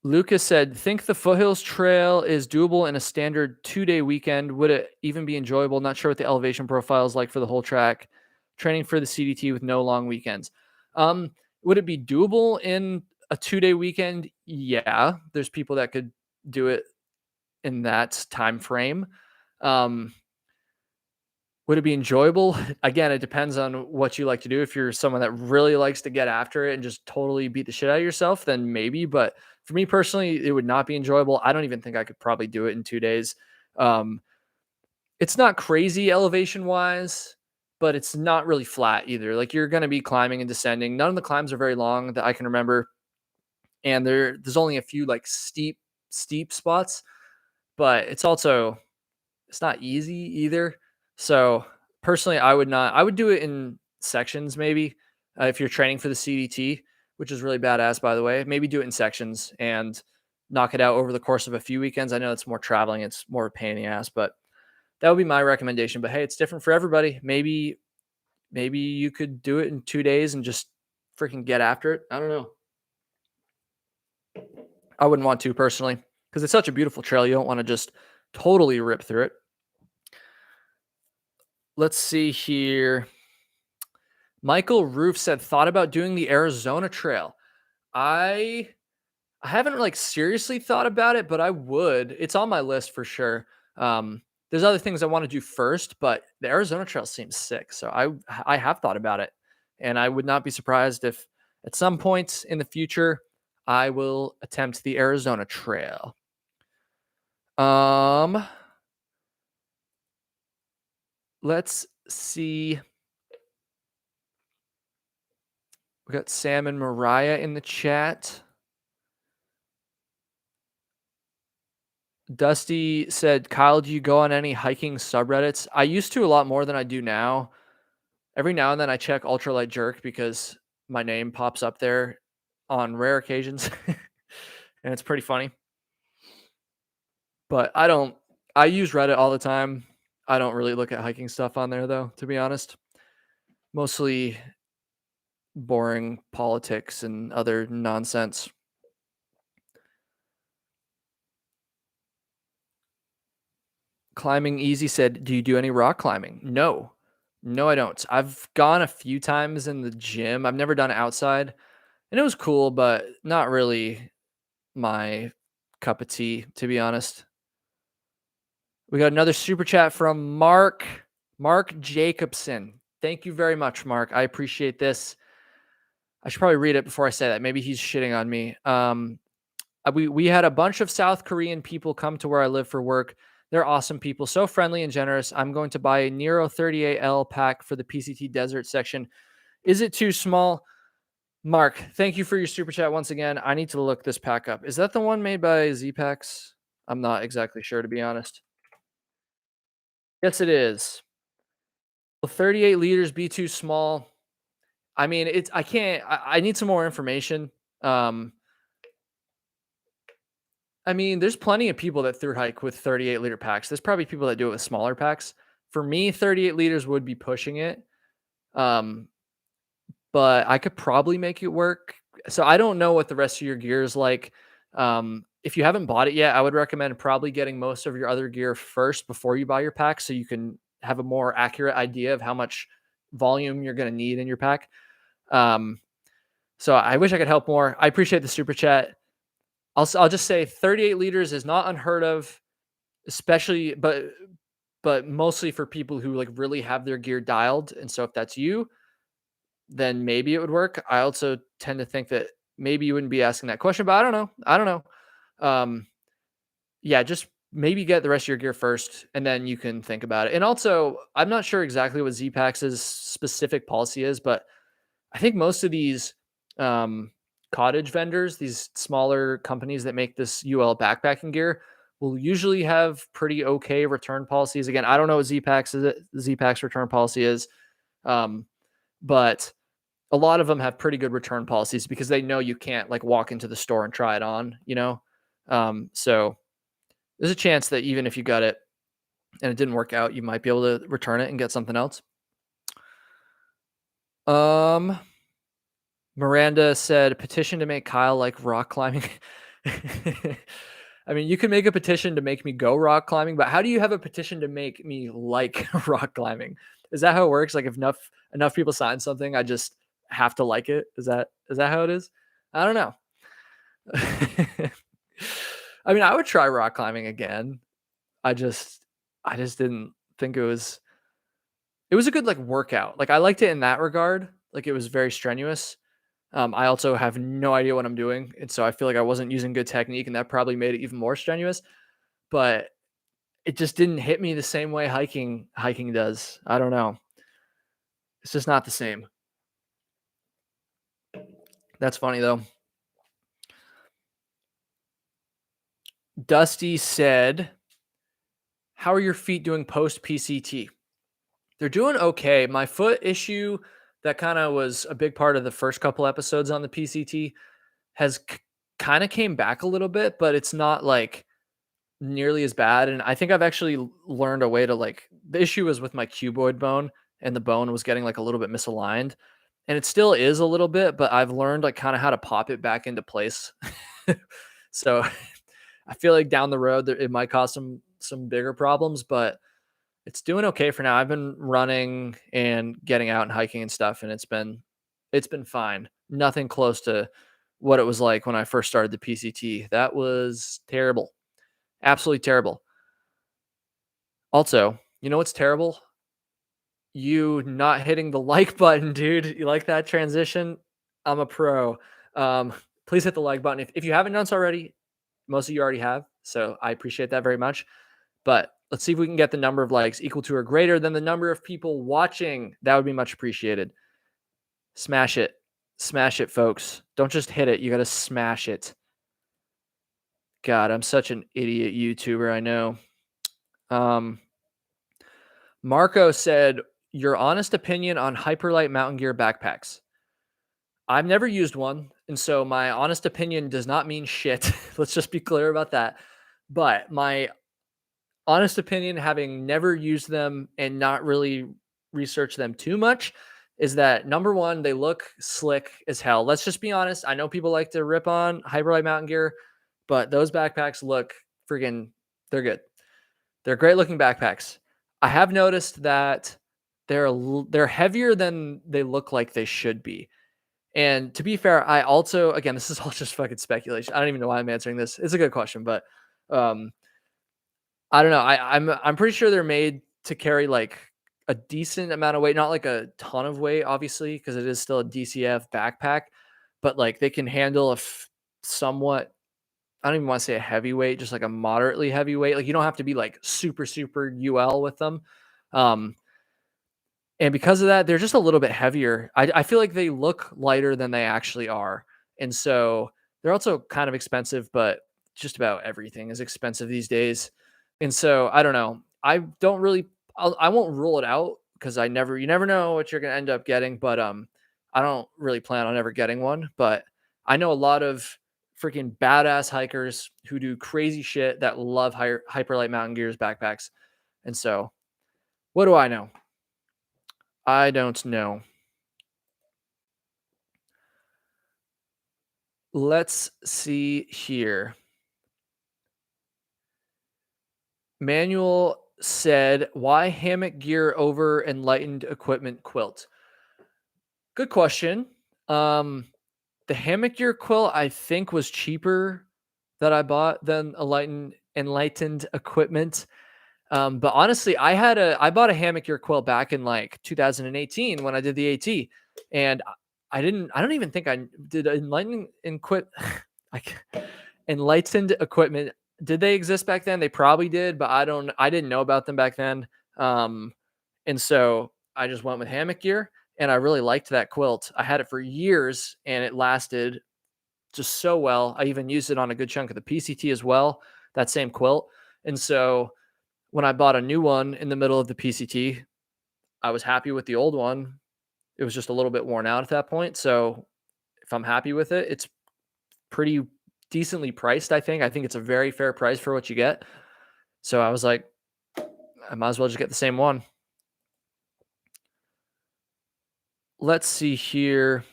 Lucas said, think the foothills trail is doable in a standard 2-day weekend. Would it even be enjoyable? Not sure what the elevation profile is like for the whole track. Training for the CDT with no long weekends. Would it be doable in a 2-day weekend? Yeah, there's people that could do it in that time frame. Would it be enjoyable? Again, it depends on what you like to do. If you're someone that really likes to get after it and just totally beat the shit out of yourself, then maybe. But for me personally, it would not be enjoyable. I don't even think I could probably do it in 2 days. Um, it's not crazy elevation wise, but it's not really flat either. Like you're going to be climbing and descending. None of the climbs are very long that I can remember, and there's only a few like steep spots, but it's not easy either. So personally, I would not. I would do it in sections, maybe if you're training for the CDT, which is really badass, by the way. Maybe do it in sections and knock it out over the course of a few weekends. I know it's more traveling; it's more a pain in the ass, but that would be my recommendation. But hey, it's different for everybody. Maybe you could do it in 2 days and just freaking get after it. I don't know. I wouldn't want to personally because it's such a beautiful trail. You don't want to just totally rip through it. Let's see here. Michael Roof said, thought about doing the Arizona Trail. I I haven't like seriously thought about it, but I would. It's on my list for sure. There's other things I want to do first, but the Arizona Trail seems sick. So I have thought about it. And I would not be surprised if at some point in the future I will attempt the Arizona Trail. Um let's see. We got Sam and Mariah in the chat. Dusty said, Kyle, do you go on any hiking subreddits? I used to a lot more than I do now. Every now and then I check Ultralight Jerk because my name pops up there on rare occasions. And it's pretty funny. But I use Reddit all the time. I don't really look at hiking stuff on there though, to be honest. Mostly boring politics and other nonsense. Climbing Easy said, do you do any rock climbing? No. No, I don't. I've gone a few times in the gym. I've never done it outside. And it was cool, but not really my cup of tea, to be honest. We got another super chat from Mark Jacobson. Thank you very much, Mark. I appreciate this. I should probably read it before I say that. Maybe he's shitting on me. We had a bunch of South Korean people come to where I live for work. They're awesome people, so friendly and generous. I'm going to buy a Nero 38L pack for the PCT Desert section. Is it too small? Mark, thank you for your super chat once again. I need to look this pack up. Is that the one made by Z-Packs? I'm not exactly sure, to be honest. Yes, it is. Will 38 liters be too small? I mean, I can't. I need some more information. I mean, there's plenty of people that through hike with 38-liter packs. There's probably people that do it with smaller packs. For me, 38 liters would be pushing it. But I could probably make it work. So I don't know what the rest of your gear is like. If you haven't bought it yet, I would recommend probably getting most of your other gear first before you buy your pack so you can have a more accurate idea of how much volume you're going to need in your pack. So I wish I could help more. I appreciate the super chat. I'll just say 38 liters is not unheard of, especially but mostly for people who like really have their gear dialed. And so if that's you, then maybe it would work. I also tend to think that maybe you wouldn't be asking that question, but I don't know. Yeah, just maybe get the rest of your gear first, and then you can think about it. And also, I'm not sure exactly what Z-Pax's specific policy is, but I think most of these cottage vendors, these smaller companies that make this UL backpacking gear, will usually have pretty okay return policies. Again, I don't know what Z-Pax return policy is, but a lot of them have pretty good return policies because they know you can't like walk into the store and try it on, so there's a chance that even if you got it and it didn't work out, you might be able to return it and get something else. Miranda said petition to make Kyle like rock climbing. I mean, you can make a petition to make me go rock climbing, but how do you have a petition to make me like rock climbing? Is that how it works? Like if enough people sign something, I just have to like it. Is that how it is? I don't know. I mean, I would try rock climbing again. I just didn't think it was a good like workout. Like I liked it in that regard. Like it was very strenuous. I also have no idea what I'm doing, and so I feel like I wasn't using good technique, and that probably made it even more strenuous. But it just didn't hit me the same way hiking does. I don't know. It's just not the same. That's funny though. Dusty said, "How are your feet doing post PCT?" They're doing okay. My foot issue that kind of was a big part of the first couple episodes on the PCT has kind of came back a little bit, but it's not like nearly as bad. And I think I've actually learned a way to like the issue was with my cuboid bone, and the bone was getting like a little bit misaligned, and it still is a little bit, but I've learned like kind of how to pop it back into place. So I feel like down the road it might cause some bigger problems, but it's doing okay for now. I've been running and getting out and hiking and stuff, and it's been fine. Nothing close to what it was like when I first started the PCT. That was terrible. Absolutely terrible. Also, you know what's terrible? You not hitting the like button, dude. You like that transition? I'm a pro. Please hit the like button. If you haven't done so already, most of you already have. So I appreciate that very much. But let's see if we can get the number of likes equal to or greater than the number of people watching. That would be much appreciated. Smash it. Smash it, folks. Don't just hit it. You got to smash it. God, I'm such an idiot YouTuber. I know. Marco said, your honest opinion on Hyperlight Mountain Gear backpacks. I've never used one, and so my honest opinion does not mean shit. Let's just be clear about that. But my honest opinion, having never used them and not really researched them too much, is that number one, they look slick as hell. Let's just be honest. I know people like to rip on Hyperlight Mountain Gear, but those backpacks look friggin', they're good. They're great looking backpacks. I have noticed that they're heavier than they look like they should be. And to be fair, I also, again, this is all just fucking speculation. I don't even know why I'm answering this. It's a good question, but I don't know. I'm pretty sure they're made to carry like a decent amount of weight, not like a ton of weight, obviously, because it is still a DCF backpack, but like they can handle somewhat, I don't even want to say a heavy weight, just like a moderately heavy weight. Like you don't have to be like super, super UL with them. And because of that, they're just a little bit heavier. I feel like they look lighter than they actually are. And so they're also kind of expensive, but just about everything is expensive these days. And so I don't know. I won't rule it out because you never know what you're going to end up getting. But I don't really plan on ever getting one. But I know a lot of freaking badass hikers who do crazy shit that love Hyperlight Mountain Gear's backpacks. And so what do I know? I don't know. Let's see here. Manuel said, why hammock gear over enlightened equipment quilt? Good question. The hammock gear quilt, I think, was cheaper that I bought than enlightened equipment. But honestly, I bought a hammock gear quilt back in like 2018 when I did the AT, and I don't even think I did enlightened equipment Did they exist back then? They probably did, but I didn't know about them back then. Um, and so I just went with hammock gear, and I really liked that quilt. I had it for years and it lasted just so well. I even used it on a good chunk of the PCT as well, that same quilt. And so when I bought a new one in the middle of the PCT, I was happy with the old one. It was just a little bit worn out at that point. So if I'm happy with it, it's pretty decently priced, I think. I think it's a very fair price for what you get. So I was like, I might as well just get the same one. Let's see here.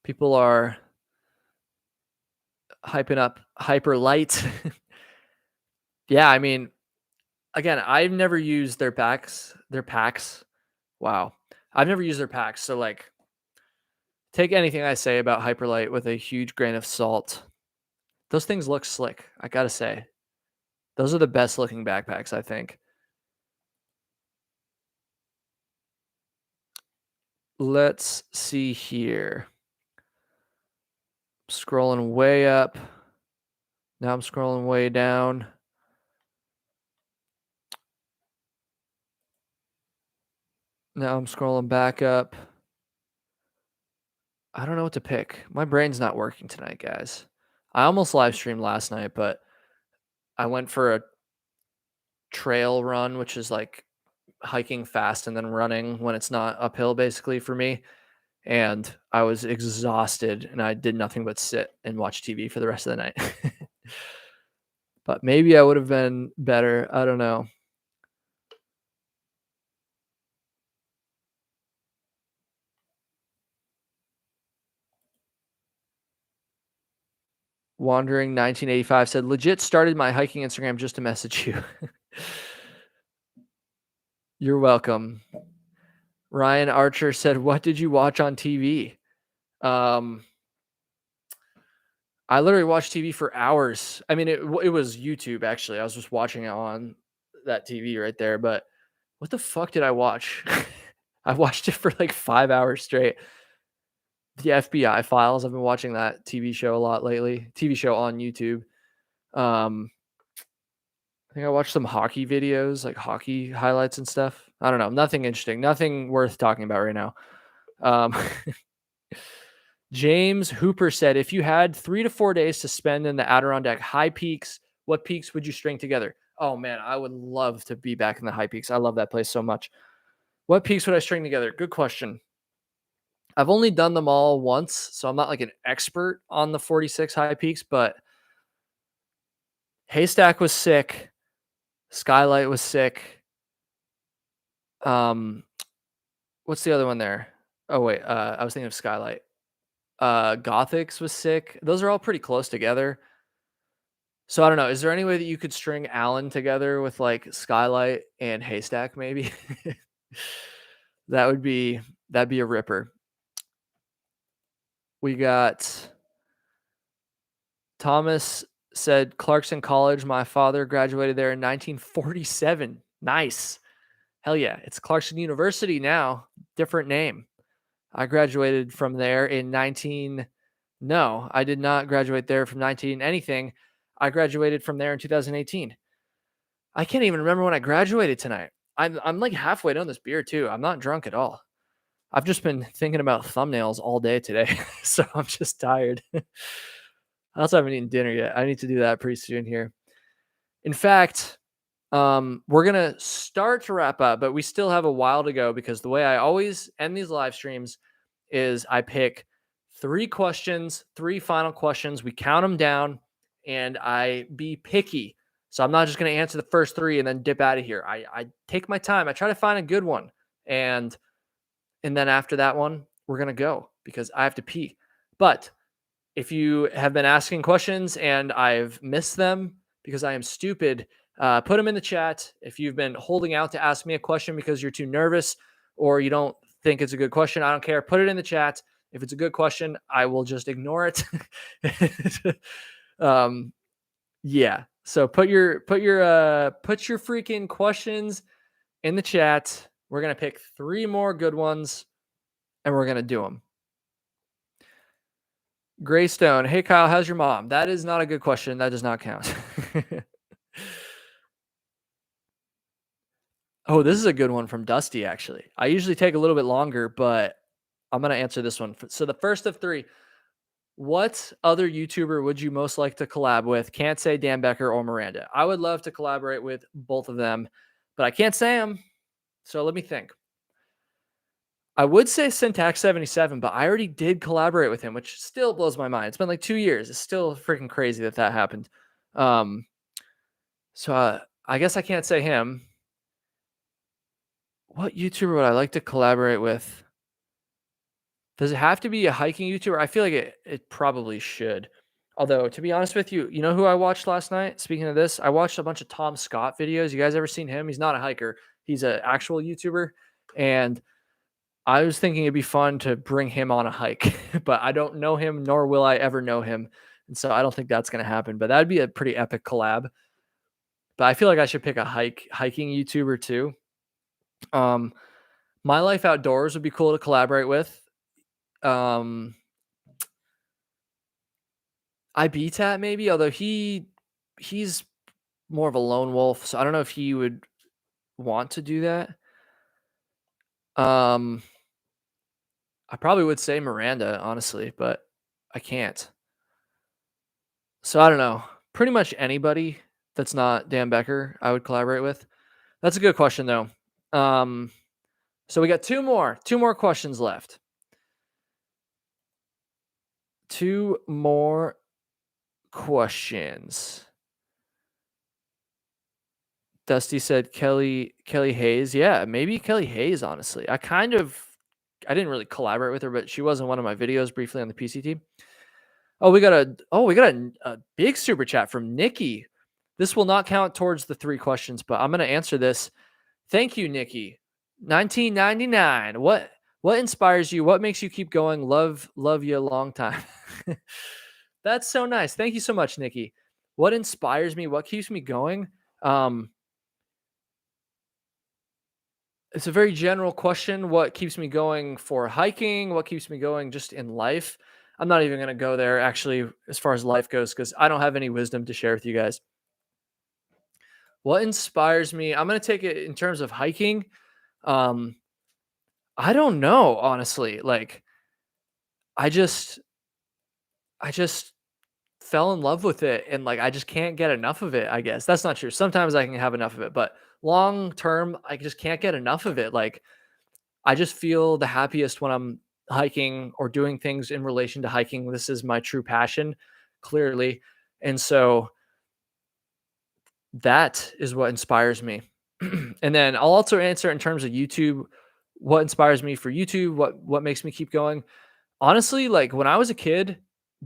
People are hyping up Hyper Light. Yeah, I mean, again, I've never used their packs. Their packs. Wow. I've never used their packs. So like take anything I say about Hyperlight with a huge grain of salt. Those things look slick, I gotta say. Those are the best looking backpacks, I think. Let's see here. Scrolling way up. Now I'm scrolling way down. Now I'm scrolling back up. I don't know what to pick. My brain's not working tonight, guys. I almost live streamed last night, but I went for a trail run, which is like hiking fast and then running when it's not uphill, basically, for me. And I was exhausted and I did nothing but sit and watch TV for the rest of the night. But maybe I would have been better. I don't know. Wandering 1985 said, legit started my hiking Instagram just to message you. You're welcome. Ryan Archer said, what did you watch on TV? I literally watched TV for hours. I mean, it was YouTube, actually. I was just watching it on that TV right there. But what the fuck did I watch? I watched it for like 5 hours straight. The FBI Files. I've been watching that TV show a lot lately. TV show on YouTube. I think I watched some hockey videos, like hockey highlights and stuff. I don't know. Nothing interesting. Nothing worth talking about right now. Um, James Hooper said, if you had 3 to 4 days to spend in the Adirondack high peaks, what peaks would you string together? Oh man, I would love to be back in the high peaks. I love that place so much. What peaks would I string together? Good question. I've only done them all once, so I'm not like an expert on the 46 high peaks, but Haystack was sick. Skylight was sick. What's the other one there? Oh wait, I was thinking of Skylight. Gothics was sick. Those are all pretty close together. So I don't know. Is there any way that you could string Allen together with like Skylight and Haystack maybe? That'd be a ripper. We got Thomas said Clarkson College. My father graduated there in 1947. Nice. Hell yeah. It's Clarkson University now. Different name. I graduated from there in No, I did not graduate there from 19 anything. I graduated from there in 2018. I can't even remember when I graduated tonight. I'm like halfway done this beer too. I'm not drunk at all. I've just been thinking about thumbnails all day today, so I'm just tired. I also haven't eaten dinner yet. I need to do that pretty soon here. In fact, we're gonna start to wrap up, but we still have a while to go because the way I always end these live streams is I pick 3 questions, 3 final questions. We count them down, and I be picky. So I'm not just gonna answer the first 3 and then dip out of here. I take my time. I try to find a good one, and then after that one, we're gonna go because I have to pee. But if you have been asking questions and I've missed them because I am stupid, put them in the chat. If you've been holding out to ask me a question because you're too nervous or you don't think it's a good question, I don't care. Put it in the chat. If it's a good question, I will just ignore it. Yeah. So put your freaking questions in the chat. We're gonna pick 3 more good ones, and we're gonna do them. Greystone. Hey, Kyle, how's your mom? That is not a good question. That does not count. Oh, this is a good one from Dusty, actually. I usually take a little bit longer, but I'm going to answer this one. So the first of three, what other YouTuber would you most like to collab with? Can't say Dan Becker or Miranda. I would love to collaborate with both of them, but I can't say them. So let me think. I would say Syntax 77, but I already did collaborate with him, which still blows my mind. It's been like 2 years. It's still freaking crazy that happened. Um, so I guess I can't say him. What YouTuber would I like to collaborate with? Does it have to be a hiking YouTuber? I feel like it probably should. Although, to be honest with you, you know who I watched last night? Speaking of this, I watched a bunch of Tom Scott videos. You guys ever seen him? He's not a hiker. He's an actual YouTuber. And I was thinking it'd be fun to bring him on a hike, but I don't know him, nor will I ever know him. And so I don't think that's going to happen, but that'd be a pretty epic collab. But I feel like I should pick a hiking YouTuber too. Um, My Life Outdoors would be cool to collaborate with. Um, IBTat maybe, although he's more of a lone wolf, so I don't know if he would want to do that. I probably would say Miranda, honestly, but I can't. So I don't know. Pretty much anybody that's not Dan Becker, I would collaborate with. That's a good question though. So we got two more questions left. Two more questions. Dusty said Kelly Hayes. Yeah, maybe Kelly Hayes, honestly. I didn't really collaborate with her, but she was in one of my videos briefly on the PC team. We got a big super chat from Nikki. This will not count towards the 3 questions, but I'm going to answer this. Thank you, Nikki. 1999. What inspires you? What makes you keep going? Love you a long time. That's so nice. Thank you so much, Nikki. What inspires me? What keeps me going? It's a very general question. What keeps me going for hiking? What keeps me going just in life? I'm not even going to go there actually as far as life goes because I don't have any wisdom to share with you guys. What inspires me? I'm going to take it in terms of hiking. I don't know, honestly. Like I just fell in love with it and like I just can't get enough of it, I guess. That's not true. Sometimes I can have enough of it, but long term I just can't get enough of it. Like I just feel the happiest when I'm hiking or doing things in relation to hiking. This is my true passion, clearly. And so that is what inspires me. And then I'll also answer in terms of YouTube, what inspires me for YouTube, what makes me keep going. Honestly, like when I was a kid,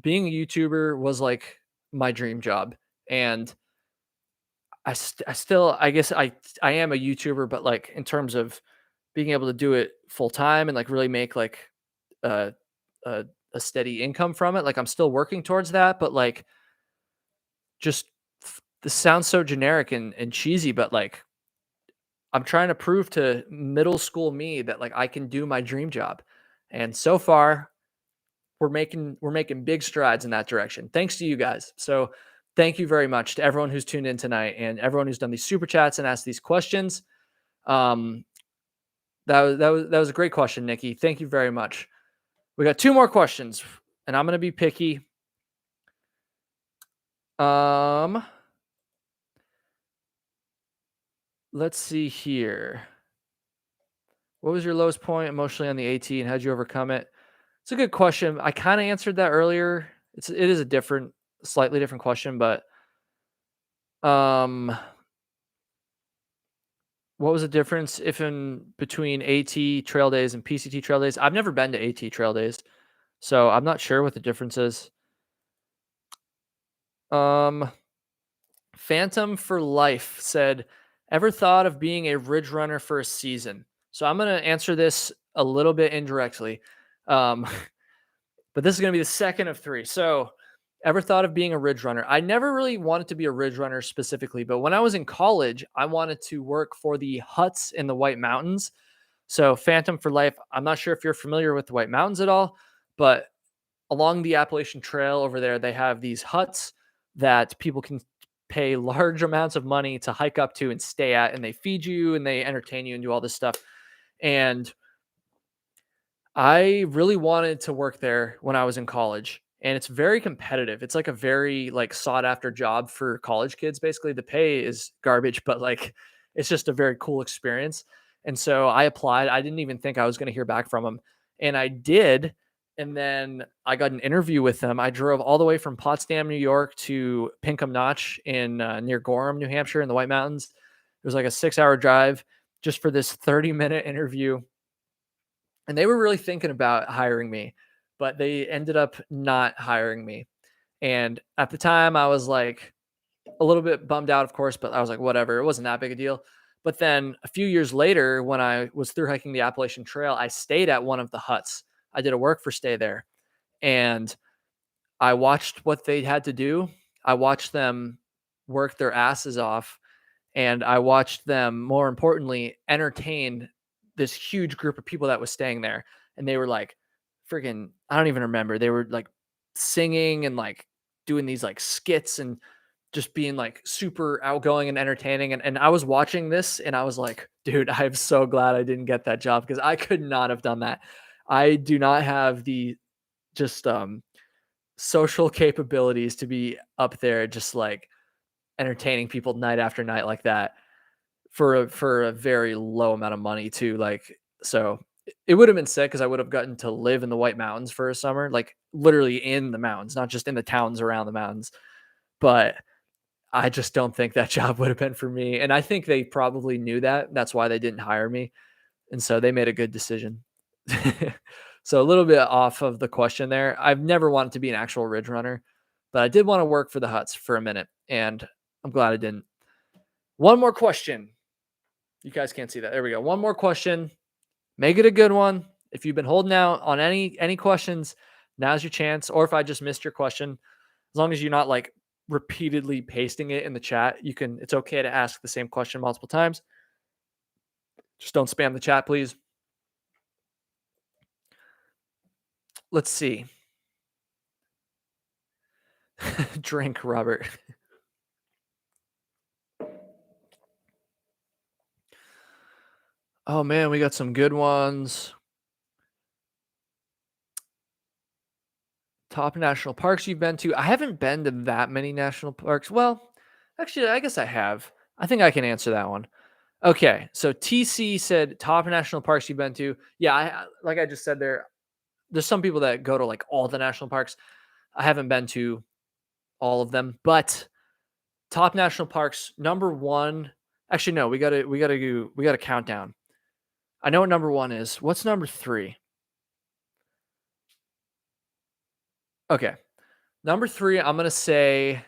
being a YouTuber was like my dream job. And I still I guess I am a YouTuber, but like in terms of being able to do it full time and like really make like a, a a steady income from it. Like I'm still working towards that, but like just this sounds so generic and cheesy, but like I'm trying to prove to middle school me that like I can do my dream job. And so far we're making big strides in that direction. Thanks to you guys. So thank you very much to everyone who's tuned in tonight and everyone who's done these super chats and asked these questions. Um, that was a great question, Nikki. Thank you very much. We got 2 more questions, and I'm gonna be picky. Let's see here. What was your lowest point emotionally on the AT, and how'd you overcome it? It's a good question. I kind of answered that earlier. It is a slightly different question, but um, what was the difference if in between AT trail days and PCT trail days? I've never been to AT trail days, so I'm not sure what the difference is. Phantom for Life said, ever thought of being a ridge runner for a season? So I'm going to answer this a little bit indirectly. But this is going to be the second of 3. So ever thought of being a ridge runner? I never really wanted to be a ridge runner specifically, but when I was in college, I wanted to work for the huts in the White Mountains. So Phantom for Life, I'm not sure if you're familiar with the White Mountains at all, but along the Appalachian Trail over there, they have these huts that people can pay large amounts of money to hike up to and stay at, and they feed you and they entertain you and do all this stuff. And I really wanted to work there when I was in college, and it's very competitive. It's like a very like sought after job for college kids. Basically, the pay is garbage, but like it's just a very cool experience. And so I applied. I didn't even think I was going to hear back from them, and I did. And then I got an interview with them. I drove all the way from Potsdam, New York, to Pinkham Notch in near Gorham, New Hampshire, in the White Mountains. It was like a 6 hour drive just for this 30-minute interview, and they were really thinking about hiring me, but they ended up not hiring me. And at the time, I was like a little bit bummed out, of course, but I was like, whatever, it wasn't that big a deal. But then a few years later, when I was through hiking the Appalachian Trail, I stayed at one of the huts. I did a work for stay there, and I watched what they had to do. I watched them work their asses off, and I watched them, more importantly, entertain this huge group of people that was staying there. And they were like freaking, I don't even remember. They were like singing and like doing these like skits and just being like super outgoing and entertaining. And I was watching this and I was like, dude, I'm so glad I didn't get that job because I could not have done that. I do not have the just social capabilities to be up there just like entertaining people night after night like that for a very low amount of money too. Like, so it would have been sick because I would have gotten to live in the White Mountains for a summer, like literally in the mountains, not just in the towns around the mountains. But I just don't think that job would have been for me. And I think they probably knew that. That's why they didn't hire me. And so they made a good decision. So a little bit off of the question there. I've never wanted to be an actual ridge runner, but I did want to work for the huts for a minute, and I'm glad I didn't. One more question. You guys can't see that. There we go. One more question. Make it a good one. If you've been holding out on any questions, now's your chance. Or if I just missed your question, as long as you're not like repeatedly pasting it in the chat, you can. It's okay to ask the same question multiple times. Just don't spam the chat, please. Let's see. Drink, Robert. Oh man, we got some good ones. Top national parks you've been to? I haven't been to that many national parks. Well, actually, I guess I have. I think I can answer that one. Okay, so TC said top national parks you've been to. Yeah, like I just said there's some people that go to like all the national parks. I haven't been to all of them, but top national parks number 1. Actually, no, we got to count down. I know what number 1 is. What's number 3? Okay. Number 3, I'm going to say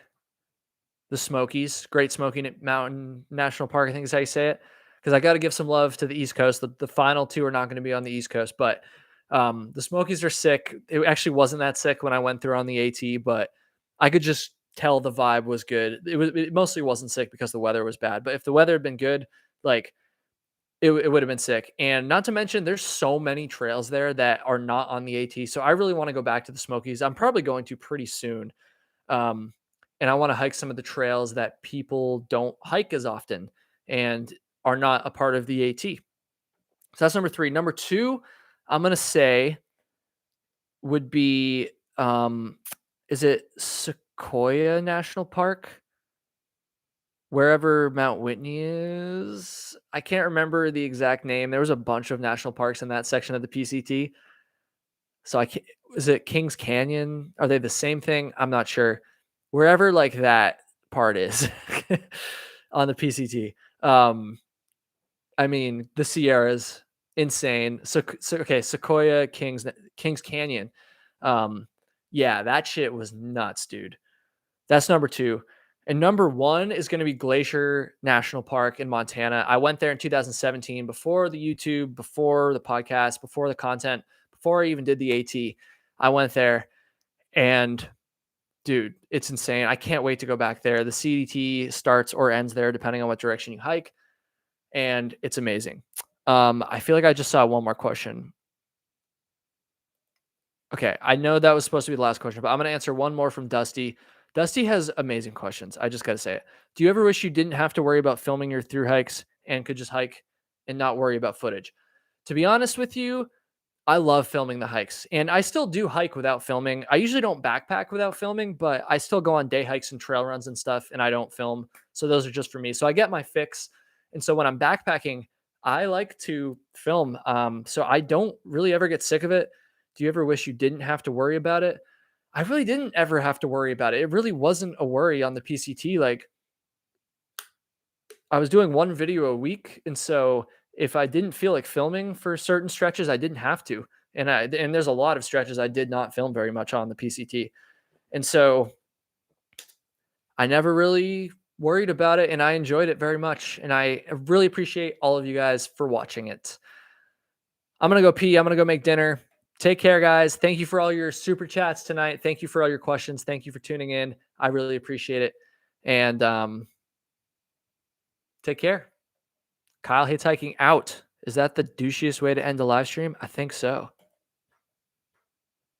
the Smokies, Great Smoky Mountain National Park, I think is how you say it. Because I got to give some love to the East Coast. The final 2 are not going to be on the East Coast, but the Smokies are sick. It actually wasn't that sick when I went through on the AT, but I could just tell the vibe was good. It mostly wasn't sick because the weather was bad, but if the weather had been good, like it would have been sick. And not to mention, there's so many trails there that are not on the AT. So I really want to go back to the Smokies. I'm probably going to pretty soon. Um, and I want to hike some of the trails that people don't hike as often and are not a part of the AT. So that's number 3. Number 2, I'm gonna say would be is it Sequoia National Park? Wherever Mount Whitney is. I can't remember the exact name. There was a bunch of national parks in that section of the PCT. So is it Kings Canyon? Are they the same thing? I'm not sure. Wherever like that part is on the PCT. I mean, the Sierras, insane. So okay, Sequoia, Kings Canyon. Yeah, that shit was nuts, dude. That's number 2. And number 1 is going to be Glacier National Park in Montana. I went there in 2017 before the YouTube, before the podcast, before the content, before I even did the AT. I went there and dude, it's insane. I can't wait to go back there. The CDT starts or ends there depending on what direction you hike, and it's amazing. I feel like I just saw one more question. Okay, I know that was supposed to be the last question, but I'm gonna answer one more from Dusty. Dusty has amazing questions. I just gotta say it. Do you ever wish you didn't have to worry about filming your through hikes and could just hike and not worry about footage? To be honest with you, I love filming the hikes, and I still do hike without filming. I usually don't backpack without filming, but I still go on day hikes and trail runs and stuff, and I don't film. So those are just for me. So I get my fix. And so when I'm backpacking, I like to film. So I don't really ever get sick of it. Do you ever wish you didn't have to worry about it? I really didn't ever have to worry about it. It really wasn't a worry on the PCT. Like I was doing one video a week, and so if I didn't feel like filming for certain stretches, I didn't have to. And there's a lot of stretches I did not film very much on the PCT. And so I never really worried about it and I enjoyed it very much. And I really appreciate all of you guys for watching it. I'm going to go pee. I'm going to go make dinner. Take care, guys. Thank you for all your super chats tonight. Thank you for all your questions. Thank you for tuning in. I really appreciate it. And take care. Kyle Hitchhiking out. Is that the douchiest way to end the live stream? I think so.